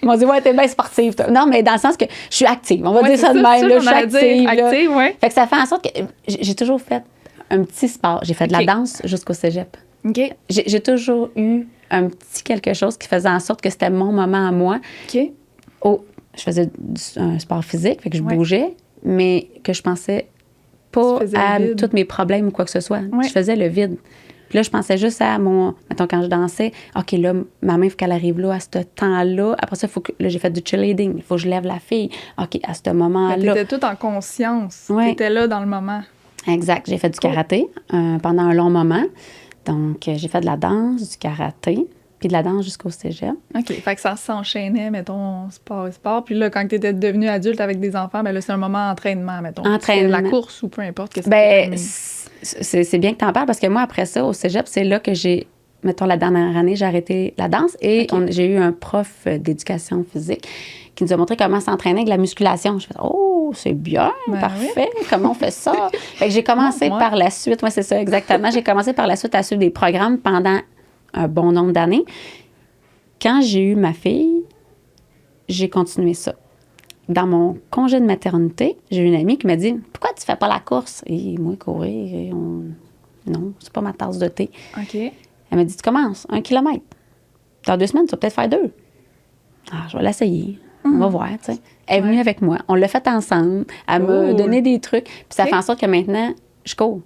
ils m'ont dit, ouais, t'es bien sportive. Toi. Non, mais dans le sens que je suis active. On va dire ça de même. Là, je suis active. Active, ouais. Fait que ça fait en sorte que j'ai toujours fait un petit sport. J'ai fait de la danse jusqu'au cégep. OK. J'ai toujours eu un petit quelque chose qui faisait en sorte que c'était mon moment à moi. OK. Je faisais un sport physique, fait que je bougeais, mais que je pensais pas à tous mes problèmes ou quoi que ce soit. Ouais. Je faisais le vide. Puis là, je pensais juste à mettons, quand je dansais, OK, là, ma main, il faut qu'elle arrive là, à ce temps-là. Après ça, là, j'ai fait du cheerleading. Il faut que je lève la fille. OK, à ce moment-là. Tu étais toute en conscience. Ouais. Tu étais là dans le moment. Exact. J'ai fait du karaté pendant un long moment. Donc, j'ai fait de la danse, du karaté, puis de la danse jusqu'au cégep. OK. Fait que ça s'enchaînait, mettons, sport et sport. Puis là, quand tu étais devenue adulte avec des enfants, ben là, c'est un moment d'entraînement, mettons. Entraînement. La course ou peu importe. C'est bien que tu en parles parce que moi, après ça, au cégep, c'est là que mettons, la dernière année, j'ai arrêté la danse et j'ai eu un prof d'éducation physique qui nous a montré comment s'entraîner avec la musculation. Je fais, oh, c'est bien, parfait, comment on fait ça? Fait que j'ai commencé par la suite, moi, c'est ça, exactement. J'ai commencé par la suite à suivre des programmes pendant un bon nombre d'années. Quand j'ai eu ma fille, j'ai continué ça. Dans mon congé de maternité, j'ai eu une amie qui m'a dit, pourquoi tu fais pas la course? Et moi, courir, non, c'est pas ma tasse de thé. OK. Elle m'a dit, tu commences 1 kilomètre. Dans 2 semaines, tu vas peut-être faire 2. Ah, je vais l'essayer. On va voir, tu sais. Elle est venue avec moi. On l'a fait ensemble. Elle m'a donné des trucs. Puis ça fait en sorte que maintenant, je cours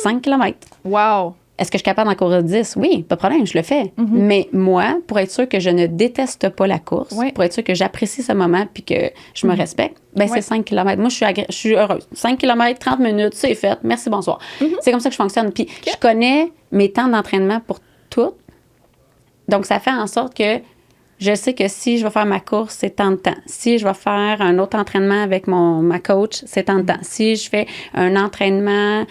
5 kilomètres. Wow! Est-ce que je suis capable d'en courir 10? Oui, pas de problème, je le fais. Mais moi, pour être sûre que je ne déteste pas la course, pour être sûre que j'apprécie ce moment puis que je me respecte, ben c'est 5 km. Moi, je suis heureuse. 5 km, 30 minutes, c'est fait. Merci, bonsoir. C'est comme ça que je fonctionne. Puis je connais mes temps d'entraînement pour tout. Donc, ça fait en sorte que je sais que si je vais faire ma course, c'est tant de temps. Si je vais faire un autre entraînement avec ma coach, c'est tant de temps. Si je fais un entraînement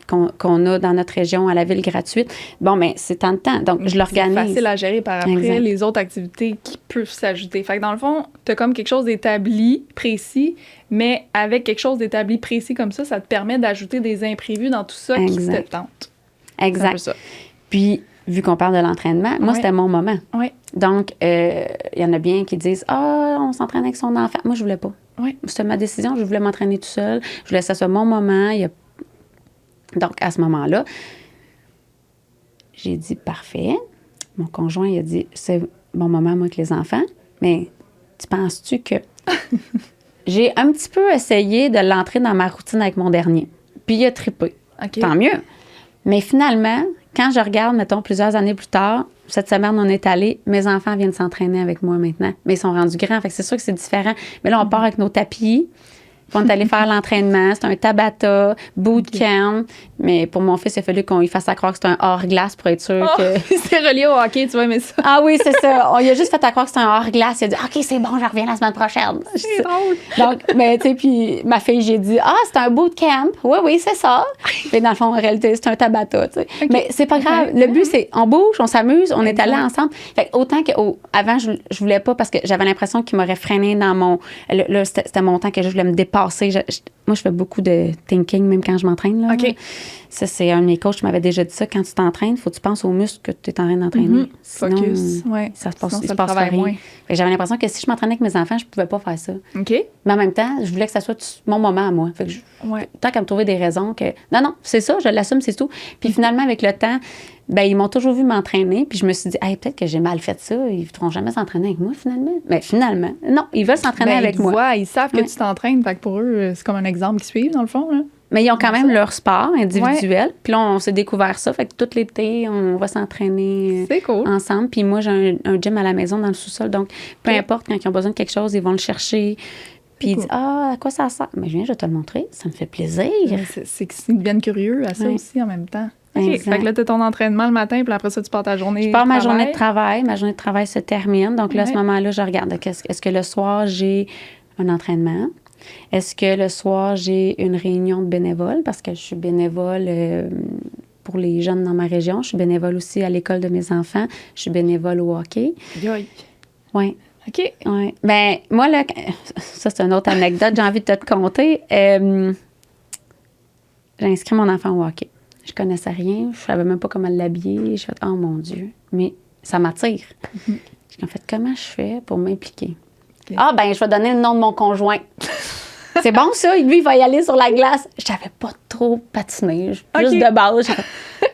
qu'on a dans notre région à la ville gratuite, bon, mais c'est tant de temps. Donc, je l'organise. C'est facile à gérer par après les autres activités qui peuvent s'ajouter. Fait que dans le fond, tu as comme quelque chose d'établi, précis, mais avec quelque chose d'établi, précis comme ça te permet d'ajouter des imprévus dans tout ça qui te tente. Exact. C'est un peu ça. Puis, vu qu'on parle de l'entraînement, moi, c'était mon moment. Oui. Donc, il y en a bien qui disent « Ah, on s'entraîne avec son enfant. » Moi, je voulais pas. Oui. C'était ma décision. Je voulais m'entraîner tout seul. Je voulais que ça soit mon moment. Donc, à ce moment-là, j'ai dit « Parfait. » Mon conjoint, il a dit « C'est mon moment, moi, avec les enfants. Mais tu penses-tu que... » J'ai un petit peu essayé de l'entrer dans ma routine avec mon dernier. Puis, il a trippé. Okay. Tant mieux. Mais finalement... Quand je regarde, mettons, plusieurs années plus tard, cette semaine, on est allé, mes enfants viennent s'entraîner avec moi maintenant. Mais ils sont rendus grands, fait que c'est sûr que c'est différent. Mais là, on part avec nos tapis. On est allé faire l'entraînement. C'est un Tabata, bootcamp. Mais pour mon fils, il a fallu qu'on lui fasse à croire que c'est un hors-glace pour être sûr que... C'est relié au hockey, tu vois, mais ça... Ah oui, c'est ça. On lui a juste fait à croire que c'est un hors-glace. Il a dit « OK, c'est bon, je reviens la semaine prochaine. » C'est drôle. Donc, mais tu sais, puis ma fille, j'ai dit « Ah, c'est un bootcamp. Oui, c'est ça. » Mais dans le fond, en réalité, c'est un Tabata, tu sais. Okay. Mais c'est pas grave. Le but, c'est on bouge, on s'amuse, on est allés ensemble. Fait que autant que... avant, je voulais pas parce que j'avais l'impression qu'il m'aurait freiné dans mon... Là, c'était mon temps que je voulais me dépasser. Moi, je fais beaucoup de thinking, même quand je m'entraîne. Là. OK. Ça, c'est un de mes coachs qui m'avait déjà dit ça. Quand tu t'entraînes, il faut que tu penses aux muscles que tu es en train d'entraîner. Sinon, focus. Ça se passe rien. J'avais l'impression que si je m'entraînais avec mes enfants, je pouvais pas faire ça. OK. Mais en même temps, je voulais que ça soit mon moment à moi. Fait que tant qu'à me trouver des raisons que... Non, c'est ça, je l'assume, c'est tout. Puis finalement, avec le temps, ben ils m'ont toujours vu m'entraîner. Puis je me suis dit, hey, peut-être que j'ai mal fait ça. Ils ne voudront jamais s'entraîner avec moi, finalement. Mais finalement, non, ils veulent s'entraîner avec moi. Ils savent que tu t'entraînes. Fait que pour eux, c'est comme un exemple qu'ils suivent, dans le fond. Là. Mais ils ont quand même leur sport individuel. Puis là, on s'est découvert ça. Fait que tout l'été, on va s'entraîner ensemble. Puis moi, j'ai un gym à la maison dans le sous-sol. Donc, peu importe, quand ils ont besoin de quelque chose, ils vont le chercher. Puis ils disent, à quoi ça sert? Mais je vais te le montrer. Ça me fait plaisir. C'est qu'ils deviennent curieux à ça aussi en même temps. OK. Fait que là, tu as ton entraînement le matin, puis après ça, tu pars ta journée de travail. Je pars ma journée de travail. Ma journée de travail se termine. Donc là, à ce moment-là, je regarde. Est-ce que le soir, j'ai un entraînement? Est-ce que le soir, j'ai une réunion de bénévoles? Parce que je suis bénévole pour les jeunes dans ma région. Je suis bénévole aussi à l'école de mes enfants. Je suis bénévole au hockey. Oui. OK. Ouais. Ben moi, là, ça, c'est une autre anecdote. J'ai envie de te conter. J'ai inscrit mon enfant au hockey. Je connaissais rien. Je savais même pas comment l'habiller. J'ai fait, oh mon Dieu. Mais ça m'attire. J'ai fait, comment je fais pour m'impliquer? Okay. Ah, ben je vais donner le nom de mon conjoint. C'est bon, ça. Lui, il va y aller sur la glace. Je savais pas trop patiner. Juste de base.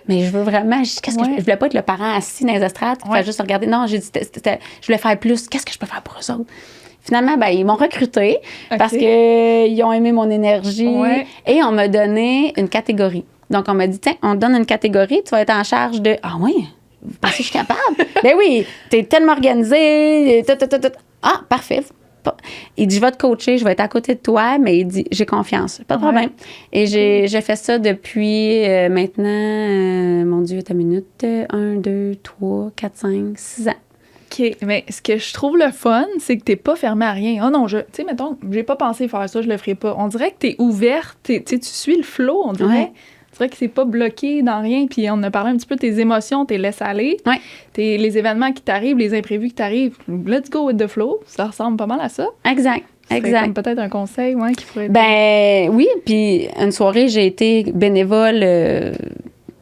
Mais je veux vraiment... Qu'est-ce que je voulais pas être le parent assis dans les estrades. Faire juste regarder. Non, j'ai dit, je voulais faire plus. Qu'est-ce que je peux faire pour eux autres? Finalement, ben, ils m'ont recruté parce qu'ils ont aimé mon énergie. Et on m'a donné une catégorie. Donc, on m'a dit, tiens, on te donne une catégorie. Tu vas être en charge de... Ah oui? Vous pensez que je suis capable? Ben oui, t'es tellement organisée. Ah, parfait. Il dit, je vais te coacher, je vais être à côté de toi, mais il dit, j'ai confiance, pas de problème. Et j'ai fait ça depuis maintenant, mon Dieu, ta minute, 1, 2, 3, 4, 5, 6 ans. OK, mais ce que je trouve le fun, c'est que t'es pas fermée à rien. Oh non, tu sais, mettons, j'ai pas pensé faire ça, je le ferai pas. On dirait que t'es ouverte, tu suis le flow, on dirait. C'est vrai que c'est pas bloqué dans rien. Puis on a parlé un petit peu de tes émotions, t'es laisse aller. Les événements qui t'arrivent, les imprévus qui t'arrivent. Let's go with the flow. Ça ressemble pas mal à ça. Exact. Comme peut-être un conseil qui pourrait être... Ben oui, puis une soirée, j'ai été bénévole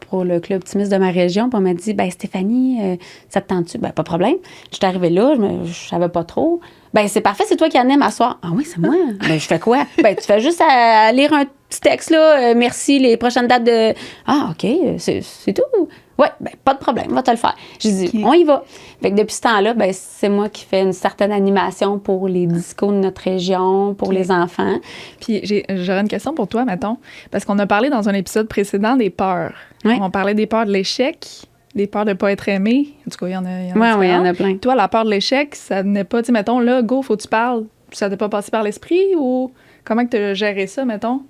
pour le club optimiste de ma région. Puis on m'a dit, ben Stéphanie, ça te tente-tu? Ben pas de problème. Je suis arrivée là, je savais pas trop. Ben c'est parfait, c'est toi qui anime à soir. Ah oui, c'est moi. Ben je fais quoi? Ben tu fais juste à lire un petit texte là, merci, les prochaines dates de... Ah OK, c'est tout. Oui, ben pas de problème, on va te le faire. J'ai dit, on y va. Fait que depuis ce temps-là, ben c'est moi qui fais une certaine animation pour les discos de notre région, pour les enfants. Puis j'aurais une question pour toi, mettons, parce qu'on a parlé dans un épisode précédent des peurs. On parlait des peurs de l'échec, des peurs de ne pas être aimé. En tout cas, il y en a. Oui, il y en a plein. Toi, la peur de l'échec, ça n'est pas, tu sais, mettons, là, go, faut que tu parles. Ça t'est pas passé par l'esprit ou comment tu as géré ça, mettons?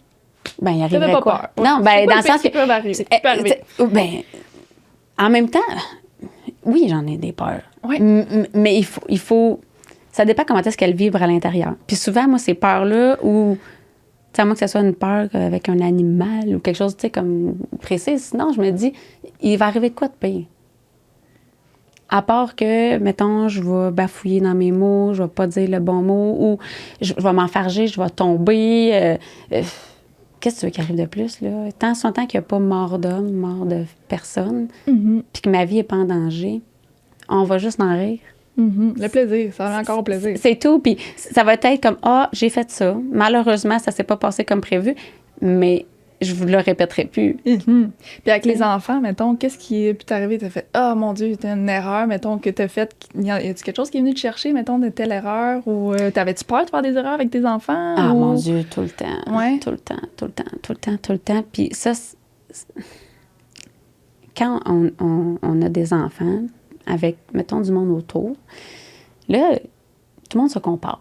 Ben, il arriverait pas quoi? Peur. Non, ben, dans le sens que... Ça peut arriver. Ben, en même temps, oui, j'en ai des peurs. Mais il faut... Ça dépend comment est-ce qu'elles vibrent à l'intérieur. Puis souvent, moi, ces peurs-là, où... Tu sais, à moins que ce soit une peur avec un animal ou quelque chose, tu sais, comme précis. Sinon, je me dis, il va arriver de quoi de pire? À part que, mettons, je vais bafouiller dans mes mots, je vais pas dire le bon mot, ou je vais m'enfarger, je vais tomber. Qu'est-ce que tu veux qu'il arrive de plus, là? Tant son temps qu'il n'y a pas mort d'homme, mort de personne, puis que ma vie n'est pas en danger, on va juste en rire. Le plaisir, ça va encore au plaisir. C'est tout, puis ça va être comme, j'ai fait ça. Malheureusement, ça s'est pas passé comme prévu, mais je vous le répéterai plus. Puis avec les enfants, mettons, qu'est-ce qui est pu t'arriver? T'as fait, mon Dieu, t'as une erreur, mettons, que t'as faite. Y a-tu quelque chose qui est venu te chercher, mettons, de telle erreur? Ou t'avais-tu peur de faire des erreurs avec tes enfants? Ah, mon Dieu, tout le temps. Tout le temps. Puis ça, quand on a des enfants, avec, mettons, du monde autour, là, tout le monde se compare.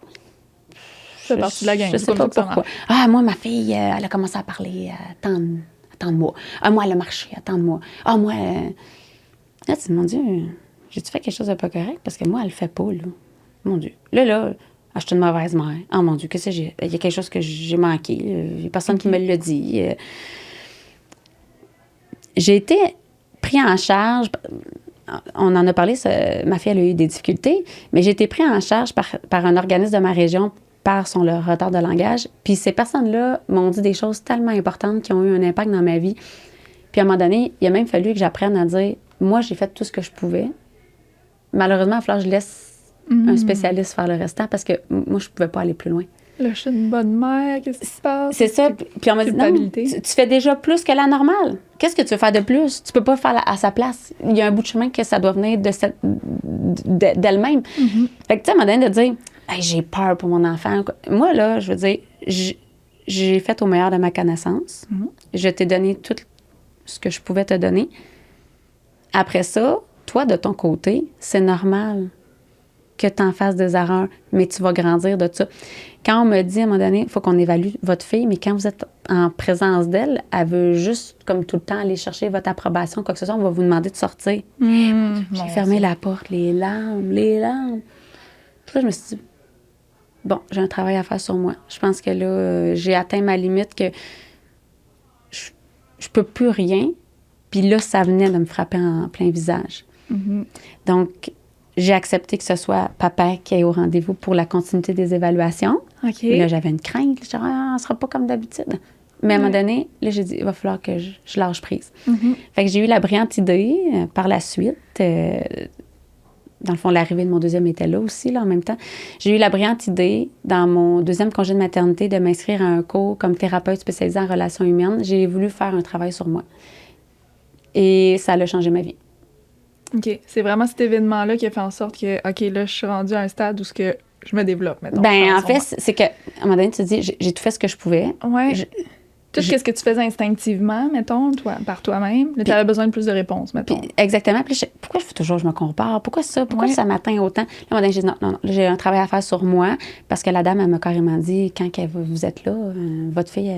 C'est partie de la gang. Je sais pas pourquoi. Ah, moi, ma fille, elle a commencé à parler, tant de mois. Ah, moi, elle a marché, tant de mois. Ah, moi... Là, tu dis, mon Dieu, j'ai-tu fait quelque chose de pas correct? Parce que moi, elle le fait pas, là. Mon Dieu. Là, je suis une mauvaise mère. Ah, mon Dieu, qu'est-ce que j'ai... Il y a quelque chose que j'ai manqué. Il y a personne qui me l'a dit. J'ai été pris en charge... On en a parlé, ma fille, elle a eu des difficultés, mais j'ai été pris en charge par un organisme de ma région par le retard de langage. Puis ces personnes-là m'ont dit des choses tellement importantes qui ont eu un impact dans ma vie. Puis à un moment donné, il a même fallu que j'apprenne à dire, moi, j'ai fait tout ce que je pouvais. Malheureusement, il va falloir que je laisse un spécialiste faire le restant parce que moi, je ne pouvais pas aller plus loin. Là, je suis une bonne mère, qu'est-ce qui se passe? C'est ça. Puis on m'a dit, non, tu fais déjà plus que la normale. Qu'est-ce que tu veux faire de plus? Tu peux pas faire à sa place. Il y a un bout de chemin que ça doit venir d'elle-même. Mm-hmm. Fait que, tu sais, à un moment donné, de dire, hey, j'ai peur pour mon enfant. Moi, là, je veux dire, j'ai fait au meilleur de ma connaissance. Mm-hmm. Je t'ai donné tout ce que je pouvais te donner. Après ça, toi, de ton côté, c'est normal que tu en fasses des erreurs, mais tu vas grandir de ça. Quand on me dit, à un moment donné, il faut qu'on évalue votre fille, mais quand vous êtes en présence d'elle, elle veut juste, comme tout le temps, aller chercher votre approbation, quoi que ce soit, on va vous demander de sortir. J'ai fermé la porte, les larmes. Puis là, je me suis dit, bon, j'ai un travail à faire sur moi. Je pense que là, j'ai atteint ma limite que je peux plus rien. Puis là, ça venait de me frapper en plein visage. Mm-hmm. Donc, j'ai accepté que ce soit papa qui aille au rendez-vous pour la continuité des évaluations. OK. Là, j'avais une crainte. Je disais, on ne sera pas comme d'habitude. Mais à un moment donné, là, j'ai dit, il va falloir que je lâche prise. Mm-hmm. Fait que j'ai eu la brillante idée par la suite. Dans le fond, l'arrivée de mon deuxième était là aussi, là, en même temps. J'ai eu la brillante idée, dans mon deuxième congé de maternité, de m'inscrire à un cours comme thérapeute spécialisée en relations humaines. J'ai voulu faire un travail sur moi. Et ça a changé ma vie. OK. C'est vraiment cet événement-là qui a fait en sorte que, OK, là, je suis rendue à un stade où je me développe, mettons. Ben, en fait, c'est qu'à un moment donné, tu te dis, j'ai tout fait ce que je pouvais. Ouais. Tout ce que tu faisais instinctivement, mettons, par toi-même, tu avais besoin de plus de réponses, mettons. Puis, exactement. Puis pourquoi je me compare? Pourquoi ça? Pourquoi ça m'atteint autant? Là, à un moment donné, j'ai dit, non, j'ai un travail à faire sur moi, parce que la dame, elle m'a carrément dit, quand vous êtes là, votre fille,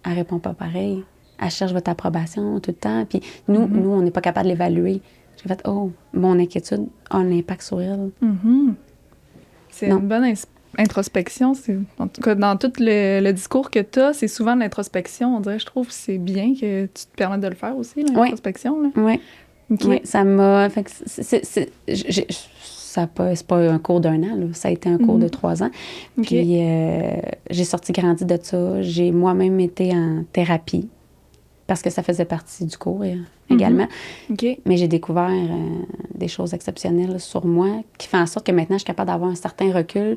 elle répond pas pareil. Elle cherche votre approbation tout le temps. Puis nous, on n'est pas capable de l'évaluer. J'ai fait, mon inquiétude a un impact sur elle. Mm-hmm. C'est une bonne introspection. En tout cas, dans tout le discours que tu as, c'est souvent de l'introspection. On dirait, je trouve que c'est bien que tu te permettes de le faire aussi, l'introspection. Oui. Okay. Oui, ça m'a... Fait que c'est pas un cours d'1 an, là. Ça a été un cours de 3 ans. Okay. Puis j'ai sorti grandi de ça. J'ai moi-même été en thérapie parce que ça faisait partie du cours également. Okay. Mais j'ai découvert des choses exceptionnelles sur moi qui font en sorte que maintenant, je suis capable d'avoir un certain recul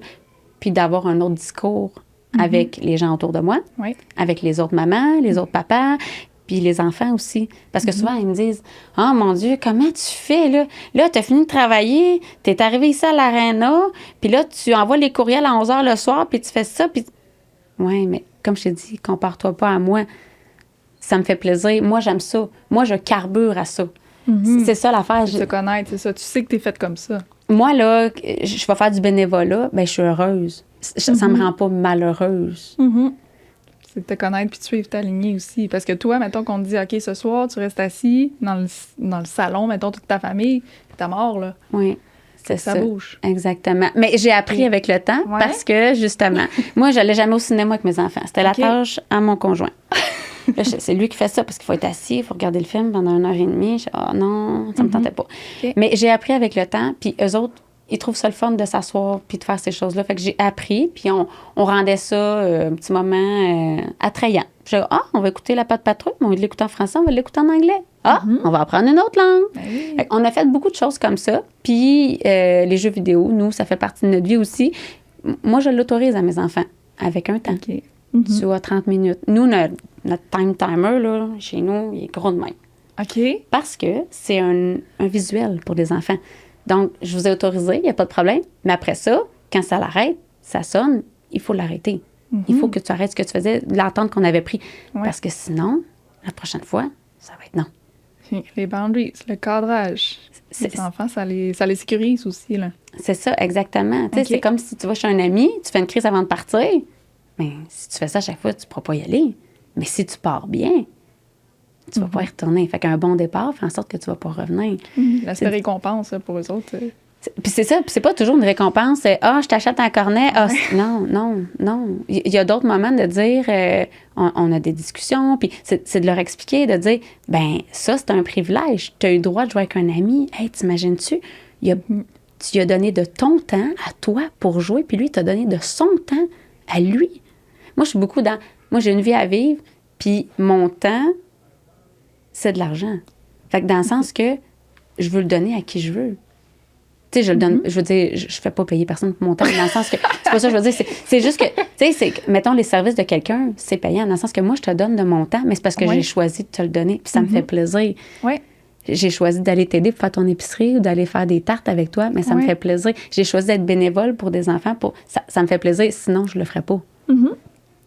puis d'avoir un autre discours avec les gens autour de moi, avec les autres mamans, les autres papas, puis les enfants aussi. Parce que souvent, ils me disent « Oh mon Dieu, comment tu fais, là? Là, tu as fini de travailler, tu es arrivé ici à l'aréna, puis là, tu envoies les courriels à 11 h le soir, puis tu fais ça, puis... » Oui, mais comme je t'ai dit, compare-toi pas à moi. Ça me fait plaisir. Moi, j'aime ça. Moi, je carbure à ça. Mm-hmm. C'est ça l'affaire. Tu te connaître, c'est ça. Tu sais que tu es faite comme ça. Moi, là, je vais faire du bénévolat, bien, je suis heureuse. Ça me rend pas malheureuse. Mm-hmm. C'est de te connaître puis de suivre ta lignée aussi. Parce que toi, mettons qu'on te dit, OK, ce soir, tu restes assis dans le salon, mettons, toute ta famille, t'es mort, là. Oui. C'est ça bouge. Exactement. Mais j'ai appris avec le temps parce que, justement, moi, je n'allais jamais au cinéma avec mes enfants. C'était la tâche à mon conjoint. Là, c'est lui qui fait ça parce qu'il faut être assis, il faut regarder le film pendant 1h30. Je dis, non, ça me tentait pas. Okay. Mais j'ai appris avec le temps, puis eux autres, ils trouvent ça le fun de s'asseoir puis de faire ces choses-là. Fait que j'ai appris, puis on rendait ça un petit moment attrayant. Je dis, on va écouter La Patte Patrouille, mais on va l'écouter en français, on va l'écouter en anglais. On va apprendre une autre langue. Fait on a fait beaucoup de choses comme ça. Puis les jeux vidéo, nous, ça fait partie de notre vie aussi. Moi, je l'autorise à mes enfants avec un temps. Okay. Tu as 30 minutes. Nous, notre time timer, là, chez nous, il est gros de même. OK. Parce que c'est un visuel pour les enfants. Donc, je vous ai autorisé, il n'y a pas de problème. Mais après ça, quand ça l'arrête, ça sonne, il faut l'arrêter. Il faut que tu arrêtes ce que tu faisais, l'entente qu'on avait pris. Parce que sinon, la prochaine fois, ça va être non. Les boundaries, le cadrage. Les enfants, ça les sécurise aussi, là. C'est ça, exactement. Okay. C'est comme si tu vas chez un ami, tu fais une crise avant de partir. Mais si tu fais ça à chaque fois, tu ne pourras pas y aller. Mais si tu pars bien, tu vas pas y retourner. Fait qu'un bon départ fait en sorte que tu vas pas revenir. L'aspect récompense, pour eux autres. Puis c'est ça, puis c'est pas toujours une récompense. Je t'achète un cornet. Non. Il y a d'autres moments de dire, on a des discussions, puis c'est de leur expliquer, de dire, ben ça, c'est un privilège. Tu as eu le droit de jouer avec un ami. Hey, t'imagines-tu? Tu as donné de ton temps à toi pour jouer, puis lui, il t'a donné de son temps à lui. Moi, je suis beaucoup dans... Moi, j'ai une vie à vivre, puis mon temps, c'est de l'argent. Fait que dans le sens que je veux le donner à qui je veux. sais, je le donne, je veux dire, je fais pas payer personne pour mon temps, dans le sens que, c'est pas ça que je veux dire, c'est juste que, tu sais, mettons, les services de quelqu'un, c'est payant, dans le sens que moi, je te donne de mon temps, mais c'est parce que j'ai choisi de te le donner, puis ça me fait plaisir. Oui. J'ai choisi d'aller t'aider pour faire ton épicerie ou d'aller faire des tartes avec toi, mais ça me fait plaisir. J'ai choisi d'être bénévole pour des enfants, ça me fait plaisir, sinon, je le ferais pas.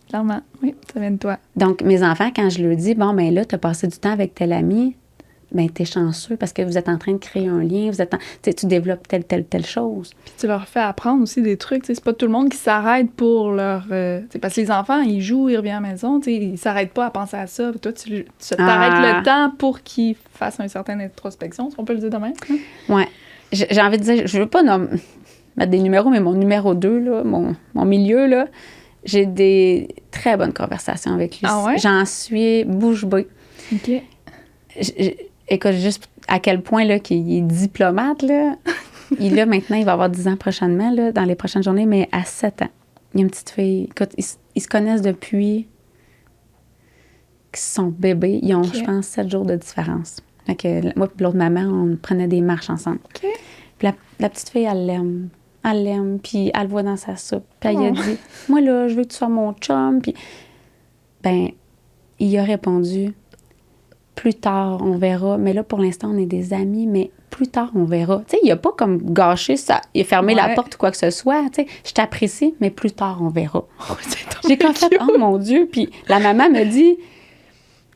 Clairement, oui, ça vient de toi. Donc, mes enfants, quand je leur dis, bon, ben là, tu as passé du temps avec tel ami, ben t'es chanceux parce que vous êtes en train de créer un lien, tu développes telle chose. Puis tu leur fais apprendre aussi des trucs, c'est pas tout le monde qui s'arrête pour leur... parce que les enfants, ils jouent, ils reviennent à la maison, ils s'arrêtent pas à penser à ça. Puis toi, tu t'arrêtes le temps pour qu'ils fassent une certaine introspection, si on peut le dire de même. Ouais. J'ai envie de dire, je veux pas mettre des numéros, mais mon numéro 2, là, mon milieu, là, j'ai des très bonnes conversations avec lui. Ah ouais? J'en suis bouche bée. OK. Écoute, juste à quel point là, qu'il est diplomate, là. Maintenant, il va avoir 10 ans prochainement, là, dans les prochaines journées, mais à 7 ans. Il y a une petite fille. Écoute, ils se connaissent depuis qu'ils sont bébés. Ils ont, je pense, 7 jours de différence. Fait que moi et l'autre maman, on prenait des marches ensemble. OK. Puis la petite fille, elle l'aime. Elle l'aime, puis elle le voit dans sa soupe. Puis elle a dit, moi, là, je veux que tu sois mon chum. Puis, ben, il a répondu, plus tard, on verra. Mais là, pour l'instant, on est des amis, mais plus tard, on verra. Tu sais, il a pas comme gâché ça. Il a fermé la porte ou quoi que ce soit. Tu sais, je t'apprécie, mais plus tard, on verra. J'ai comme fait, oh mon Dieu. Puis la maman me dit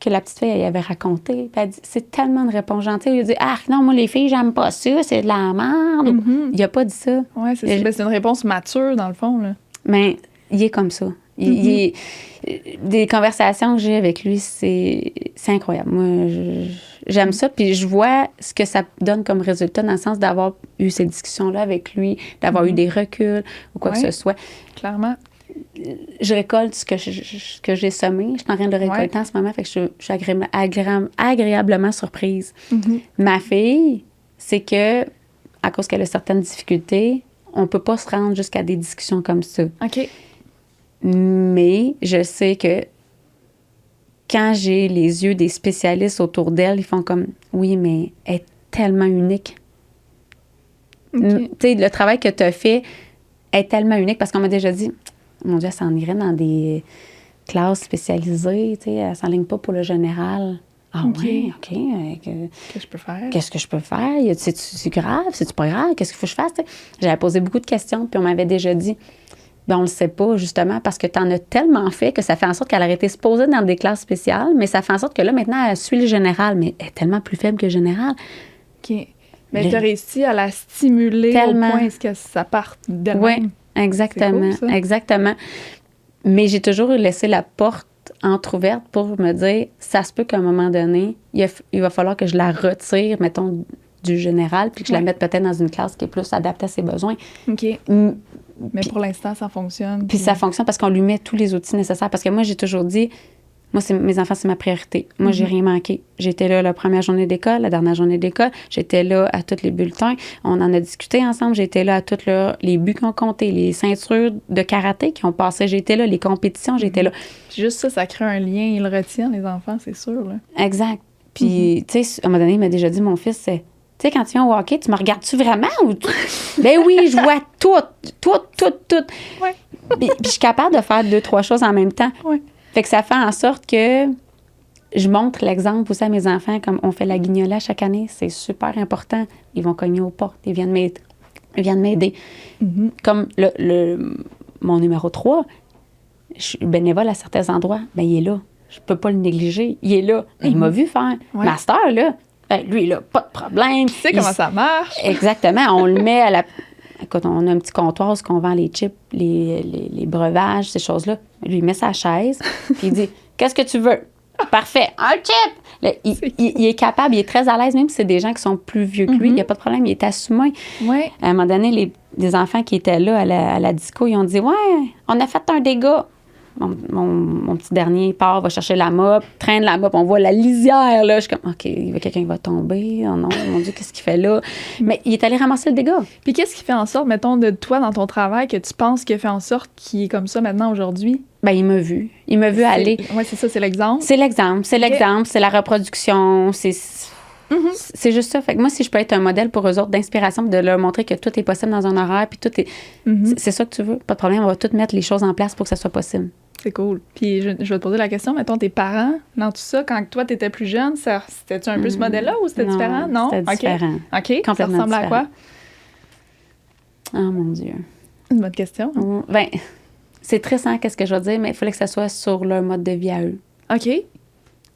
que la petite fille, elle avait raconté. Puis elle dit, c'est tellement de réponses gentilles. Il a dit, ah non, moi, les filles, j'aime pas ça, c'est de la merde. Il a pas dit ça. Oui, c'est une réponse mature, dans le fond, là. Mais il est comme ça. Des conversations que j'ai avec lui, c'est incroyable. Moi, j'aime ça. Puis je vois ce que ça donne comme résultat dans le sens d'avoir eu ces discussions-là avec lui, d'avoir eu des reculs ou quoi que ce soit. Clairement. Je récolte ce que j'ai semé. Je suis en train de le récolter en ce moment. Fait que je suis agréablement surprise. Ma fille, c'est que, à cause qu'elle a certaines difficultés, on peut pas se rendre jusqu'à des discussions comme ça. OK. Mais je sais que quand j'ai les yeux des spécialistes autour d'elle, ils font comme, oui, mais elle est tellement unique. Tu sais, le travail que tu as fait est tellement unique parce qu'on m'a déjà dit, mon Dieu, elle s'en irait dans des classes spécialisées, tu sais, elle s'enligne pas pour le général. Ah oui, OK. Qu'est-ce que je peux faire? Qu'est-ce que je peux faire? C'est grave? C'est-tu pas grave? Qu'est-ce qu'il faut que je fasse? T'sais? J'avais posé beaucoup de questions, puis on m'avait déjà dit, ben on le sait pas, justement, parce que tu en as tellement fait que ça fait en sorte qu'elle aurait été supposée dans des classes spéciales, mais ça fait en sorte que là, maintenant, elle suit le général, mais elle est tellement plus faible que le général. OK. Mais tu as réussi à la stimuler tellement. Au point est-ce que ça parte d'elle-même. Oui, exactement. Cool, exactement. Mais j'ai toujours laissé la porte entrouverte pour me dire, ça se peut qu'à un moment donné, il va falloir que je la retire, mettons, du général, puis que je la mette peut-être dans une classe qui est plus adaptée à ses besoins. OK. Mais pour l'instant, ça fonctionne. Puis ça fonctionne parce qu'on lui met tous les outils nécessaires. Parce que moi, j'ai toujours dit, moi, mes enfants, c'est ma priorité. Moi, j'ai rien manqué. J'étais là la première journée d'école, la dernière journée d'école. J'étais là à tous les bulletins. On en a discuté ensemble. J'étais là à tous les buts qu'on comptait, les ceintures de karaté qui ont passé. J'étais là, les compétitions, j'étais là. Juste ça crée un lien. Ils le retiennent, les enfants, c'est sûr. Là. Exact. Puis, tu sais, à un moment donné, il m'a déjà dit, mon fils, c'est... Tu sais, quand tu viens au hockey, tu me regardes-tu vraiment? Ou ben oui, je vois tout. Ouais. Puis je suis capable de faire 2-3 choses en même temps. Ouais. Fait que ça fait en sorte que je montre l'exemple aussi à mes enfants, comme on fait la guignolée chaque année. C'est super important. Ils vont cogner aux portes. Ils viennent m'aider. Comme mon numéro 3, je suis bénévole à certains endroits. Ben il est là. Je peux pas le négliger. Il est là. Il m'a vu faire. Master, là. Ben, lui, là, pas de problème. Tu sais comment ça marche. Exactement. On le met à la... Écoute, on a un petit comptoir où on vend les chips, les breuvages, ces choses-là. Lui, il met sa chaise, puis il dit « Qu'est-ce que tu veux? » Parfait. Un chip! Là, il est capable, il est très à l'aise, même si c'est des gens qui sont plus vieux que lui. Il n'y a pas de problème, il est assumé. Ouais. À un moment donné, les enfants qui étaient là à la disco, ils ont dit « Ouais, on a fait un dégât. » Mon petit dernier part, va chercher la mop, traîne la mop, on voit la lisière, là. Je suis comme, OK, il y a quelqu'un qui va tomber. Oh non, mon Dieu, qu'est-ce qu'il fait là? Mais il est allé ramasser le dégât. Puis qu'est-ce qui fait en sorte, mettons, de toi, dans ton travail, que tu penses qu'il a fait en sorte qu'il est comme ça maintenant, aujourd'hui? Bien, il m'a vu. Il m'a vu aller. Oui, c'est ça, c'est l'exemple. C'est l'exemple, c'est la reproduction, C'est juste ça. Fait que moi, si je peux être un modèle pour eux autres d'inspiration, de leur montrer que tout est possible dans un horaire, puis tout est... C'est ça que tu veux. Pas de problème, on va tout mettre les choses en place pour que ça soit possible. C'est cool. Puis je vais te poser la question, mettons, tes parents, dans tout ça, quand toi, t'étais plus jeune, c'était-tu un peu ce modèle-là ou c'était différent? Non? C'était différent. OK. Ça ressemble à quoi? Oh mon Dieu. Une bonne question. Ben, c'est triste, hein, qu'est-ce que je veux dire, mais il fallait que ça soit sur leur mode de vie à eux. OK.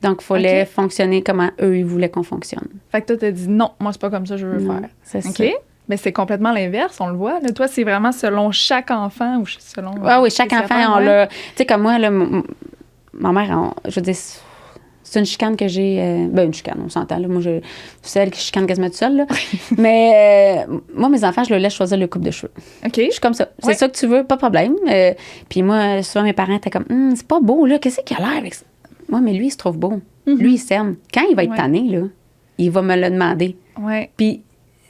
Donc, il fallait fonctionner comment eux, ils voulaient qu'on fonctionne. Fait que toi, t'as dit non, moi, c'est pas comme ça que je veux faire. C'est ça. OK. Mais c'est complètement l'inverse, on le voit. Là. Toi, c'est vraiment selon chaque enfant ou selon... Oui, chaque enfant, on l'a... Tu sais, comme moi, là, ma mère, je veux dire, c'est une chicane que j'ai... une chicane, on s'entend. Là, moi, c'est elle qui chicane quasiment toute seule. Là. Mais moi, mes enfants, je leur laisse choisir le coupe de cheveux. OK. Je suis comme ça. C'est ça que tu veux, pas de problème. Puis moi, souvent, mes parents étaient comme, c'est pas beau, là. Qu'est-ce qu'il a l'air avec ça? Moi, mais lui, il se trouve beau. Lui, il s'aime. Quand il va être tanné, là, il va me le demander. Ouais. Puis...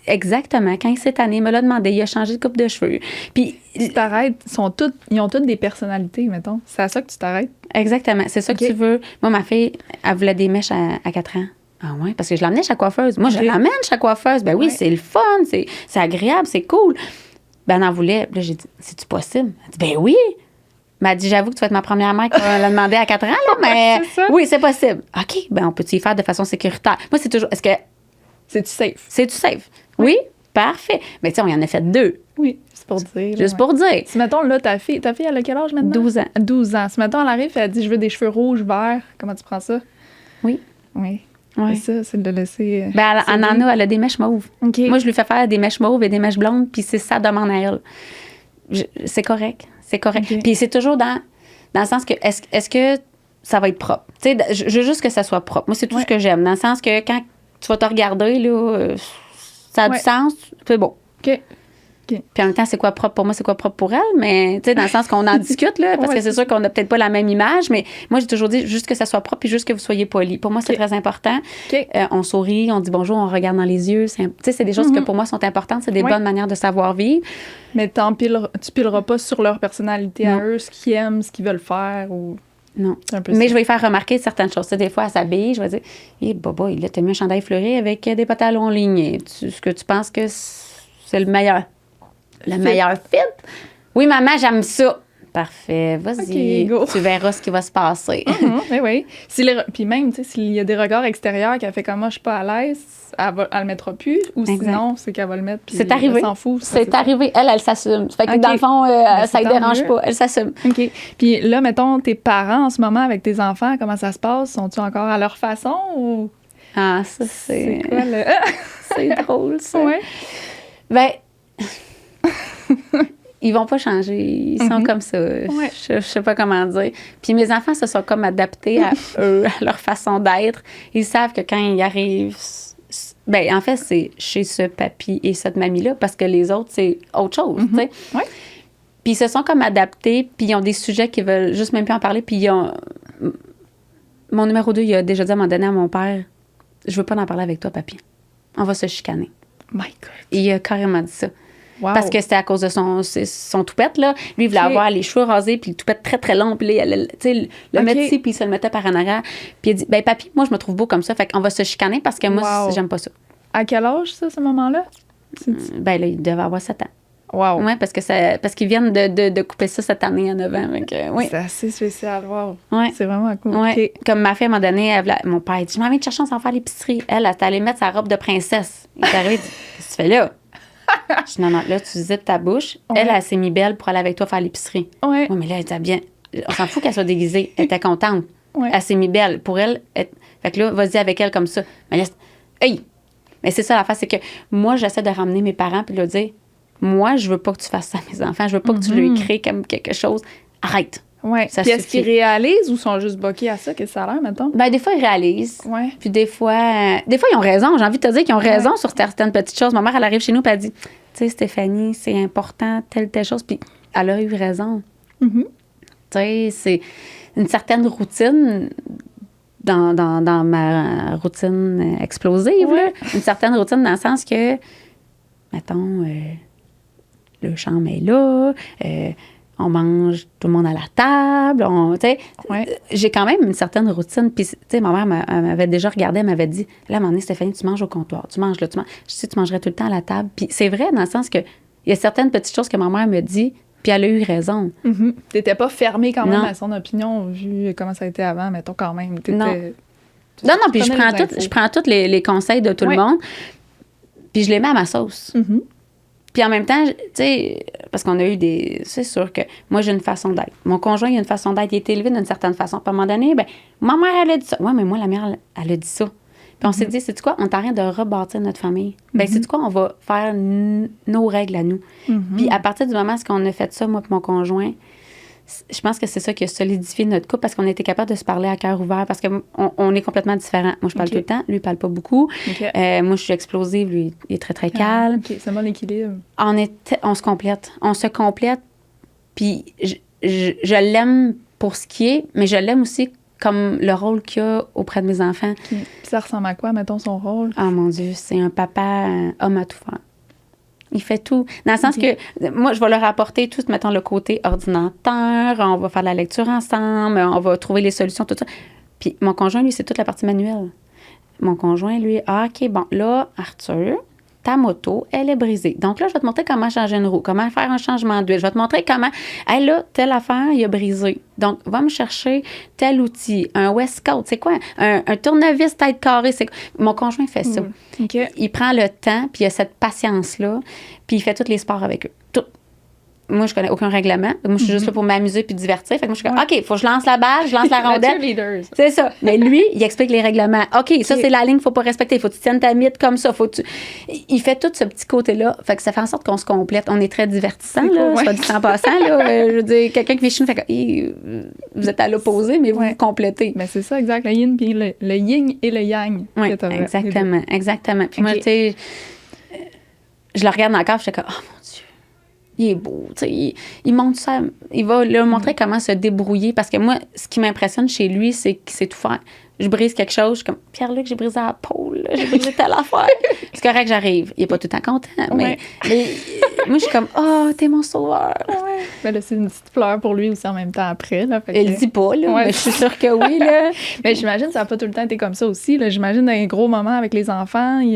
Exactement. Quand il s'est tanné, il me l'a demandé. Il a changé de coupe de cheveux. Puis... Tu t'arrêtes. Ils ont toutes des personnalités, mettons. C'est à ça que tu t'arrêtes? Exactement. C'est ça que tu veux. Moi, ma fille, elle voulait des mèches à 4 ans. Ah ouais? Parce que je l'emmenais chez la coiffeuse. Moi, je l'emmène chez la coiffeuse. Ben oui, c'est le fun. C'est agréable. C'est cool. Ben, elle en voulait. Puis là, j'ai dit, c'est-tu possible? Elle dit, ben oui. Elle m'a dit, j'avoue que tu vas être ma première mère qui va la demander à 4 ans, là, mais oui, c'est possible. OK. Ben, on peut-y faire de façon sécuritaire. Moi, c'est toujours, est-ce que... C'est-tu safe? C'est-tu safe? Oui, parfait. Mais tu sais, on y en a fait 2. Oui, c'est pour dire. Juste pour dire. Si, mettons, là, ta fille, elle a quel âge maintenant? 12 ans. 12 ans. Si, mettons, elle arrive et elle dit, je veux des cheveux rouges, verts, comment tu prends ça? Oui. Oui. C'est ça, c'est de laisser... Ben, elle a des mèches mauves. Okay. Moi, je lui fais faire des mèches mauves et des mèches blondes, puis c'est sa demande à elle. C'est correct. C'est correct. Okay. Puis c'est toujours dans le sens que, est-ce que ça va être propre? Tu sais, je veux juste que ça soit propre. Moi, c'est tout ce que j'aime. Dans le sens que quand tu vas te regarder, là, ça a du sens, c'est beau. OK. Puis en même temps, c'est quoi propre pour moi, c'est quoi propre pour elle, mais tu sais, dans le sens qu'on en discute, là, parce que c'est sûr qu'on n'a peut-être pas la même image, mais moi, j'ai toujours dit juste que ça soit propre puis juste que vous soyez poli. Pour moi, c'est très important. On sourit, on dit bonjour, on regarde dans les yeux. Tu sais, c'est des choses que pour moi sont importantes, c'est des bonnes manières de savoir vivre. Mais tu pileras pas sur leur personnalité à eux, ce qu'ils aiment, ce qu'ils veulent faire ou... Non. Mais je vais lui faire remarquer certaines choses. Des fois, elle s'habille, je vais dire Baba, il a mis un chandail fleuri avec des pantalons en ligne. Est-ce que tu penses que c'est le meilleur? Le meilleur fit? Oui, maman, j'aime ça. Parfait, vas-y. Okay, tu verras ce qui va se passer. Oui. Puis même, tu sais, s'il y a des regards extérieurs qu'elle fait comme moi, je suis pas à l'aise, elle le mettra plus. Ou sinon, c'est qu'elle va le mettre. Puis c'est arrivé. Elle s'en fout. C'est arrivé. Elle s'assume. Fait que dans le fond, ça ne dérange pas. Elle s'assume. OK. Puis là, mettons, tes parents en ce moment avec tes enfants, comment ça se passe? Sont-ils encore à leur façon ou. Ah, ça, c'est. C'est quoi le. C'est drôle, ça. Ouais. Ben. Ils vont pas changer. Ils sont comme ça. Ouais. Je sais pas comment dire. Puis mes enfants se sont comme adaptés à eux, à leur façon d'être. Ils savent que quand ils arrivent... Ben en fait, c'est chez ce papy et cette mamie-là, parce que les autres, c'est autre chose, tu sais. Ouais. Puis ils se sont comme adaptés, puis ils ont des sujets qu'ils veulent juste même plus en parler. Puis ils ont... Mon numéro 2, il a déjà dit à un moment donné à mon père, « Je veux pas en parler avec toi, papy. On va se chicaner. » My God. Il a carrément dit ça. Wow. Parce que c'était à cause de son toupette, là. Lui, il voulait avoir les cheveux rasés, puis le toupette très, très long. Puis là, tu sais, le mettre ici, puis il se le mettait par en arrière. Puis il a dit, ben papy, moi, je me trouve beau comme ça. Fait qu'on va se chicaner parce que moi, j'aime pas ça. À quel âge, ça, ce moment-là? Ben là, il devait avoir 7 ans. Wow. Oui, parce qu'ils viennent de couper ça cette année à 9 ans. Donc, oui. C'est assez spécial. Wow. Ouais. C'est vraiment cool. Ouais. Okay. Comme ma fille, à un moment donné, mon père, il dit, je m'en viens de chercher, on s'en faire l'épicerie. Elle est allée mettre sa robe de princesse. Il est arrivé, il dit, qu'est-ce que tu fais là? Je dis, non, là, tu zippes ta bouche. Ouais. Elle s'est mis belle pour aller avec toi faire l'épicerie. Oui. Oui, mais là, elle était bien. On s'en fout qu'elle soit déguisée. Elle était contente. Ouais. Elle s'est mis belle. Pour elle, fait que là, vas-y avec elle comme ça. Mais là, hey! Mais c'est ça l'affaire, c'est que moi, j'essaie de ramener mes parents puis de leur dire, moi, je veux pas que tu fasses ça à mes enfants. Je veux pas que tu leur crées comme quelque chose. Arrête. Oui. Puis est-ce qu'ils réalisent ou sont juste bloqués à ça? Qu'est-ce que ça a l'air, mettons? Ben des fois, ils réalisent. Ouais. Puis des fois, ils ont raison. J'ai envie de te dire qu'ils ont raison sur certaines petites choses. Ma mère, elle arrive chez nous et elle dit, tu sais, Stéphanie, c'est important, telle chose. Puis elle a eu raison. Mm-hmm. Tu sais, c'est une certaine routine dans ma routine explosive. Ouais. Là. Une certaine routine dans le sens que, mettons, le chambre est là, on mange tout le monde à la table. J'ai quand même une certaine routine. Puis, tu sais, ma mère m'avait déjà regardé, elle m'avait dit, là, à un moment donné, Stéphanie, tu manges au comptoir. Tu manges là, tu manges. Je sais, tu mangerais tout le temps à la table. Puis c'est vrai dans le sens que il y a certaines petites choses que ma mère me dit, puis elle a eu raison. Mm-hmm. T'étais pas fermée quand même à son opinion, vu comment ça a été avant, mettons, quand même. Non, puis je prends tous les conseils de tout le monde, puis je les mets à ma sauce. Mm-hmm. Puis en même temps, tu sais, parce qu'on a eu c'est sûr que moi, j'ai une façon d'être. Mon conjoint, il a une façon d'être. Il est élevé d'une certaine façon. Puis à un moment donné, ben ma mère, elle a dit ça. Ouais, mais moi, la mère, elle a dit ça. Puis on s'est dit, c'est quoi? On t'arrête de rebâtir notre famille. Ben c'est quoi? On va faire nos règles à nous. Puis à partir du moment où on a fait ça, moi et mon conjoint, je pense que c'est ça qui a solidifié notre couple parce qu'on a été capable de se parler à cœur ouvert parce qu'on est complètement différents. Moi, je parle tout le temps. Lui, il parle pas beaucoup. Moi, je suis explosive. Lui, il est très, très calme. C'est bon équilibre. On se complète. On se complète. Puis je l'aime pour ce qui est, mais je l'aime aussi comme le rôle qu'il a auprès de mes enfants. Puis ça ressemble à quoi, mettons, son rôle? Oh mon Dieu, c'est un papa homme à tout faire. Il fait tout. Dans le sens que, moi, je vais leur apporter tout, mettons, le côté ordinateur, on va faire de la lecture ensemble, on va trouver les solutions, tout ça. Puis mon conjoint, lui, c'est toute la partie manuelle. Mon conjoint, lui, OK, bon, là, Arthur, ta moto, elle est brisée. Donc là, je vais te montrer comment changer une roue, comment faire un changement d'huile. Je vais te montrer comment, hey, là, telle affaire, il a brisé. Donc, va me chercher tel outil, un Westcoat, c'est quoi? Un tournevis tête carrée, c'est quoi? Mon conjoint fait ça. Okay. Il prend le temps, puis il a cette patience-là, puis il fait tous les sports avec eux. Tout. Moi, je connais aucun règlement. Moi, je suis juste là pour m'amuser puis divertir. Fait que moi, je suis comme, OK, il faut que je lance la balle, je lance la rondelle. C'est ça. Mais lui, il explique les règlements. OK, ça, c'est la ligne qu'il ne faut pas respecter. Il faut que tu tiennes ta mythe comme ça. Il fait tout ce petit côté-là. Fait que ça fait en sorte qu'on se complète. On est très divertissant, là. C'est pas du temps passant, là. Je veux dire, quelqu'un qui fait chine, fait que, vous êtes à l'opposé, mais vous vous complétez. Mais c'est ça, exact. Le yin puis le yin et le yang. Oui, exactement. Puis moi, tu sais, je le regarde encore, je suis comme, oh mon Dieu. Il est beau, tu sais, il montre ça, il va leur montrer comment se débrouiller, parce que moi, ce qui m'impressionne chez lui, c'est qu'il sait tout faire. Je brise quelque chose, je suis comme, Pierre-Luc, j'ai brisé la pôle, j'ai brisé telle affaire. C'est correct, j'arrive. Il n'est pas tout le temps content, mais moi, je suis comme, oh, t'es mon sauveur. Ouais. Mais là, c'est une petite fleur pour lui aussi en même temps après. Là, Elle le dit pas, là, mais je suis sûre que oui, là. Mais j'imagine que ça n'a pas tout le temps été comme ça aussi, là. J'imagine dans les gros moments avec les enfants, il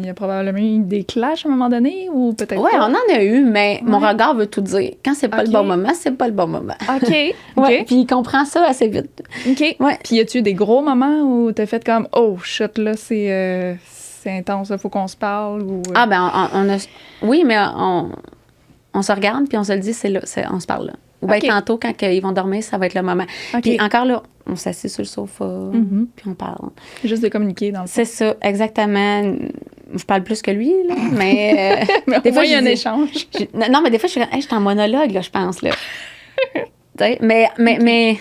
y a probablement eu des clashs à un moment donné, ou peut-être pas. Oui, on en a eu, mais mon regard veut tout dire. Quand c'est pas le bon moment, c'est pas le bon moment. OK. Ouais, puis il comprend ça assez vite. OK. Ouais. Puis y a-tu eu des gros moments où t'as fait comme, oh, shit, là, c'est intense, il faut qu'on se parle? Ou, Ah, ben, on a... Oui, mais on se regarde, puis on se le dit, c'est là, on se parle là. Ou bien tantôt, quand ils vont dormir, ça va être le moment. Puis encore là, on s'assied sur le sofa, puis on parle. Juste de communiquer, dans le fond. C'est ça, exactement. Je parle plus que lui, là, mais... des fois, il y a un échange. Non, mais des fois, je suis hey, je suis en monologue, là, je pense, là. mais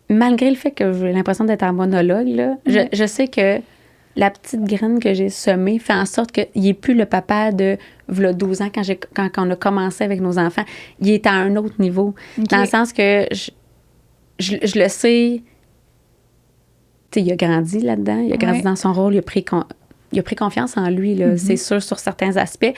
malgré le fait que j'ai l'impression d'être en monologue, là, je sais que la petite graine que j'ai semée fait en sorte qu'il n'est plus le papa de v'là 12 ans quand on a commencé avec nos enfants. Il est à un autre niveau. Dans le sens que je le sais. Tu sais, il a grandi là-dedans. Il a grandi dans son rôle. Il a pris confiance en lui, là, c'est sûr, sur certains aspects.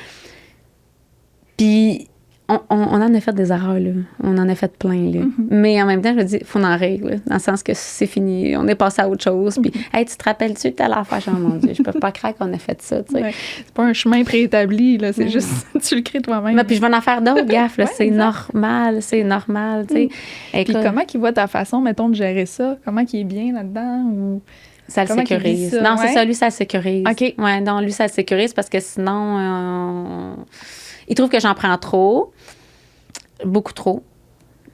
Puis on en a fait des erreurs, là. On en a fait plein, là. Mais en même temps, je me dis, il faut en rire, là, dans le sens que c'est fini. On est passé à autre chose. Puis, hey, tu te rappelles-tu de telle affaire? Oh mon Dieu, je peux pas croire qu'on a fait ça, tu sais. C'est pas un chemin préétabli, là. C'est juste, tu le crées toi-même. Mais puis je vais en faire d'autres, gaffe, là. C'est normal, tu sais. Puis comment qu'il voit ta façon, mettons, de gérer ça? Comment qu'il est bien là-dedans? Ou... Ça le sécurise. Non, c'est ça, lui, ça le sécurise. OK. Ouais, non, lui, ça le sécurise parce que sinon... Il trouve que j'en prends trop, beaucoup trop.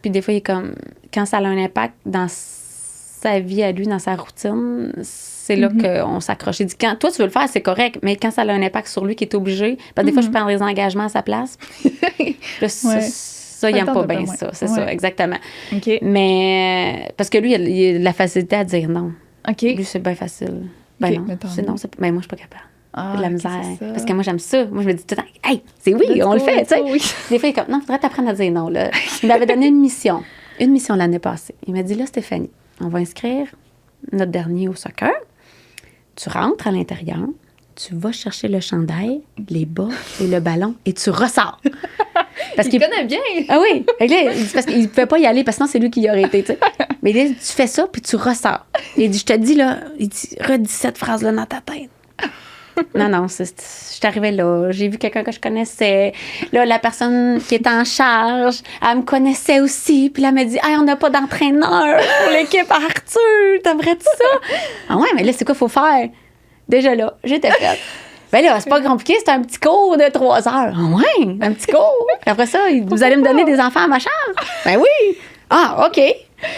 Puis des fois, il est comme, quand ça a un impact dans sa vie à lui, dans sa routine, c'est là qu'on s'accroche. Il dit, quand toi, tu veux le faire, c'est correct, mais quand ça a un impact sur lui, qui est obligé, parce que des fois, je prends des engagements à sa place. Ça, il n'aime pas bien ça. C'est ça, exactement. Okay. Mais, parce que lui, il a la facilité à dire non. OK. Lui, c'est bien facile. Ben non, c'est non. Mais moi, je suis pas capable. De la misère. Parce que moi, j'aime ça. Moi, je me dis tout le temps, hey, c'est oui, on le fait, tu sais. Des fois, il est comme, non, il faudrait t'apprendre à dire non, là. Il m'avait donné une mission l'année passée. Il m'a dit, là, Stéphanie, on va inscrire notre dernier au soccer. Tu rentres à l'intérieur, tu vas chercher le chandail, les bas et le ballon et tu ressors. Parce qu'il connaît bien. Ah oui. Là, parce qu'il ne pouvait pas y aller parce que sinon, c'est lui qui y aurait été. T'sais. Mais là, tu fais ça puis tu ressors. Il dit, je te dis, là, il dit, redis cette phrase-là dans ta tête. Non, je suis arrivée là, j'ai vu quelqu'un que je connaissais. Là, la personne qui était en charge, elle me connaissait aussi. Puis là, elle m'a dit, hey, on n'a pas d'entraîneur pour l'équipe Arthur. T'aimerais-tu ça? Ah ouais, mais là, c'est quoi qu'il faut faire? Déjà là, j'étais faite. Ben là, c'est pas compliqué, c'est un petit cours de 3 heures. Ah ouais, un petit cours. Puis après ça, vous allez me donner des enfants à ma charge? Ben oui. Ah, OK.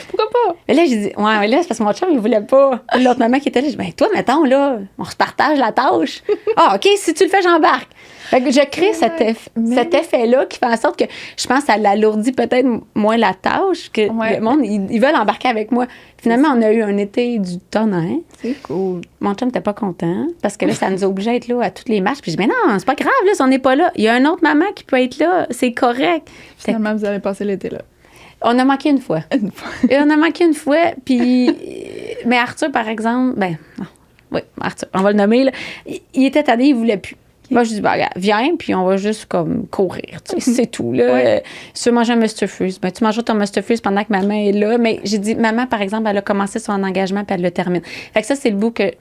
Pourquoi pas? Et là, j'ai dit, ouais, mais là, c'est parce que mon chum, il voulait pas. L'autre maman qui était là, j'ai dit, ben toi, mettons, là, on se partage la tâche. Ah, OK, si tu le fais, j'embarque. Fait que je crée cet effet-là qui fait en sorte que je pense que ça l'alourdit peut-être moins la tâche, que le monde, ils veulent embarquer avec moi. Finalement, on a eu un été du tonnerre. C'est cool. Mon chum n'était pas content parce que là, ça nous obligeait à être là à toutes les matchs. Puis je dis, mais non, c'est pas grave, là, si on n'est pas là. Il y a une autre maman qui peut être là, c'est correct. Finalement, vous avez passé l'été là. On a manqué une fois. Et on a manqué une fois, puis... Mais Arthur, par exemple, oui, Arthur, on va le nommer, là, il était tanné, il voulait plus. Moi, je dis, regarde, viens, puis on va juste comme courir, tu sais, c'est tout, là. Ouais. Si tu veux manger un Mustafuse, ben, tu mangeras ton Mustafuse pendant que maman est là. Mais j'ai dit, maman, par exemple, elle a commencé son engagement, puis elle le termine. Fait que ça, c'est le bout que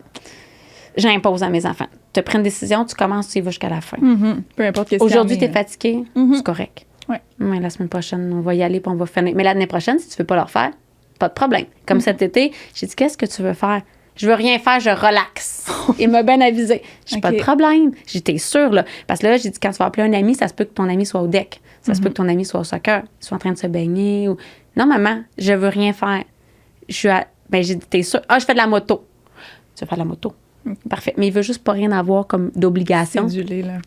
j'impose à mes enfants. Tu as pris une décision, tu commences, tu y vas jusqu'à la fin. Mm-hmm. Peu importe qu'est-ce Aujourd'hui, tu es fatigué, c'est correct. Ouais. Mais la semaine prochaine, on va y aller puis on va finir. Mais l'année prochaine, si tu veux pas le refaire, pas de problème. Comme cet été, j'ai dit, qu'est-ce que tu veux faire? Je veux rien faire, je relaxe. Il m'a bien avisé. J'ai dit, pas de problème. J'étais sûre, là. Parce que là, j'ai dit, quand tu vas appeler un ami, ça se peut que ton ami soit au deck. Ça se peut que ton ami soit au soccer, soit en train de se baigner. Ou... Non, maman, je veux rien faire. Ben, j'ai dit, t'es sûre? Ah, je fais de la moto. Tu veux faire de la moto? Parfait. Mais il veut juste pas rien avoir comme d'obligation. C'est du lait, là.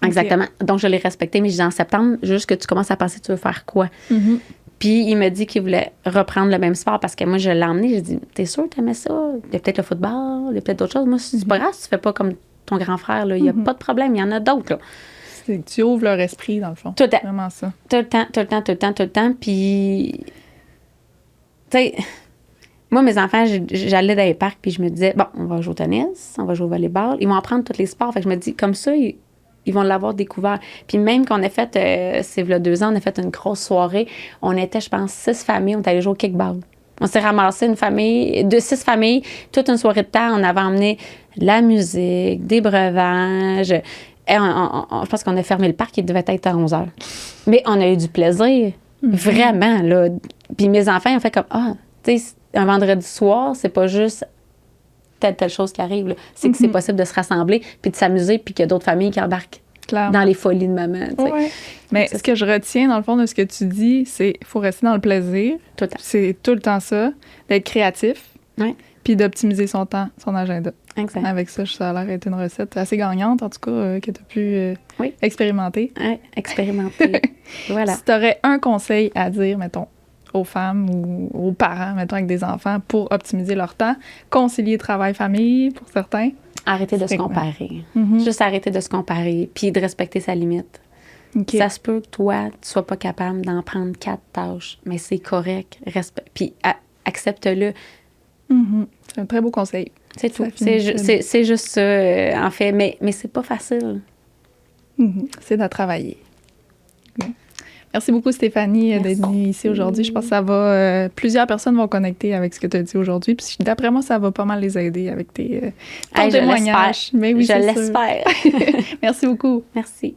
Exactement. Okay. Donc, je l'ai respecté, mais je dis en septembre, juste que tu commences à penser, tu veux faire quoi? Mm-hmm. Puis, il me dit qu'il voulait reprendre le même sport parce que moi, je l'ai emmené. J'ai dit, t'es sûr que t'aimais ça? Il y a peut-être le football, il y a peut-être d'autres choses. Moi, c'est pas grave si tu fais pas comme ton grand frère. Là. Il n'y a pas de problème, il y en a d'autres. Là. C'est que tu ouvres leur esprit, dans le fond. Tout le temps. Vraiment ça. Tout le temps. Puis, tu sais, moi, mes enfants, j'allais dans les parcs, puis je me disais, bon, on va jouer au tennis, on va jouer au volleyball. Ils vont apprendre tous les sports. Fait que je me dis, comme ça, ils vont l'avoir découvert. Puis même qu'on a fait, c'est il y a 2 ans, on a fait une grosse soirée. On était, je pense, 6 familles. On est allé jouer au kickball. On s'est ramassé une famille, de 6 familles, toute une soirée de temps. On avait emmené la musique, des breuvages. Et je pense qu'on a fermé le parc, il devait être à 11 heures. Mais on a eu du plaisir. Vraiment, là. Puis mes enfants, ils ont fait comme, tu sais, un vendredi soir, c'est pas juste telle chose qui arrive. Là. C'est que c'est possible de se rassembler puis de s'amuser puis qu'il y a d'autres familles qui embarquent dans les folies de maman. Ouais. Mais ce que je retiens, dans le fond, de ce que tu dis, c'est qu'il faut rester dans le plaisir. Tout le temps. C'est tout le temps ça. D'être créatif. Ouais. Puis d'optimiser son temps, son agenda. Exact. Avec ça, ça a l'air d'être une recette assez gagnante, en tout cas, que tu as pu expérimenter. Oui, expérimenter. Voilà. Si tu aurais un conseil à dire, mettons, aux femmes ou aux parents, mettons, avec des enfants, pour optimiser leur temps, concilier travail-famille pour certains. Arrêter de se comparer. Juste arrêter de se comparer, puis de respecter sa limite. Okay. Ça se peut que toi, tu sois pas capable d'en prendre 4 tâches, mais c'est correct. Puis accepte-le. C'est un très beau conseil. C'est tout. C'est juste ça, en fait. Mais c'est pas facile. C'est à travailler. Merci beaucoup, Stéphanie, d'être venue ici aujourd'hui. Je pense que ça va... plusieurs personnes vont connecter avec ce que tu as dit aujourd'hui. Puis d'après moi, ça va pas mal les aider avec ton témoignage. Mais oui, je l'espère. Merci beaucoup. Merci.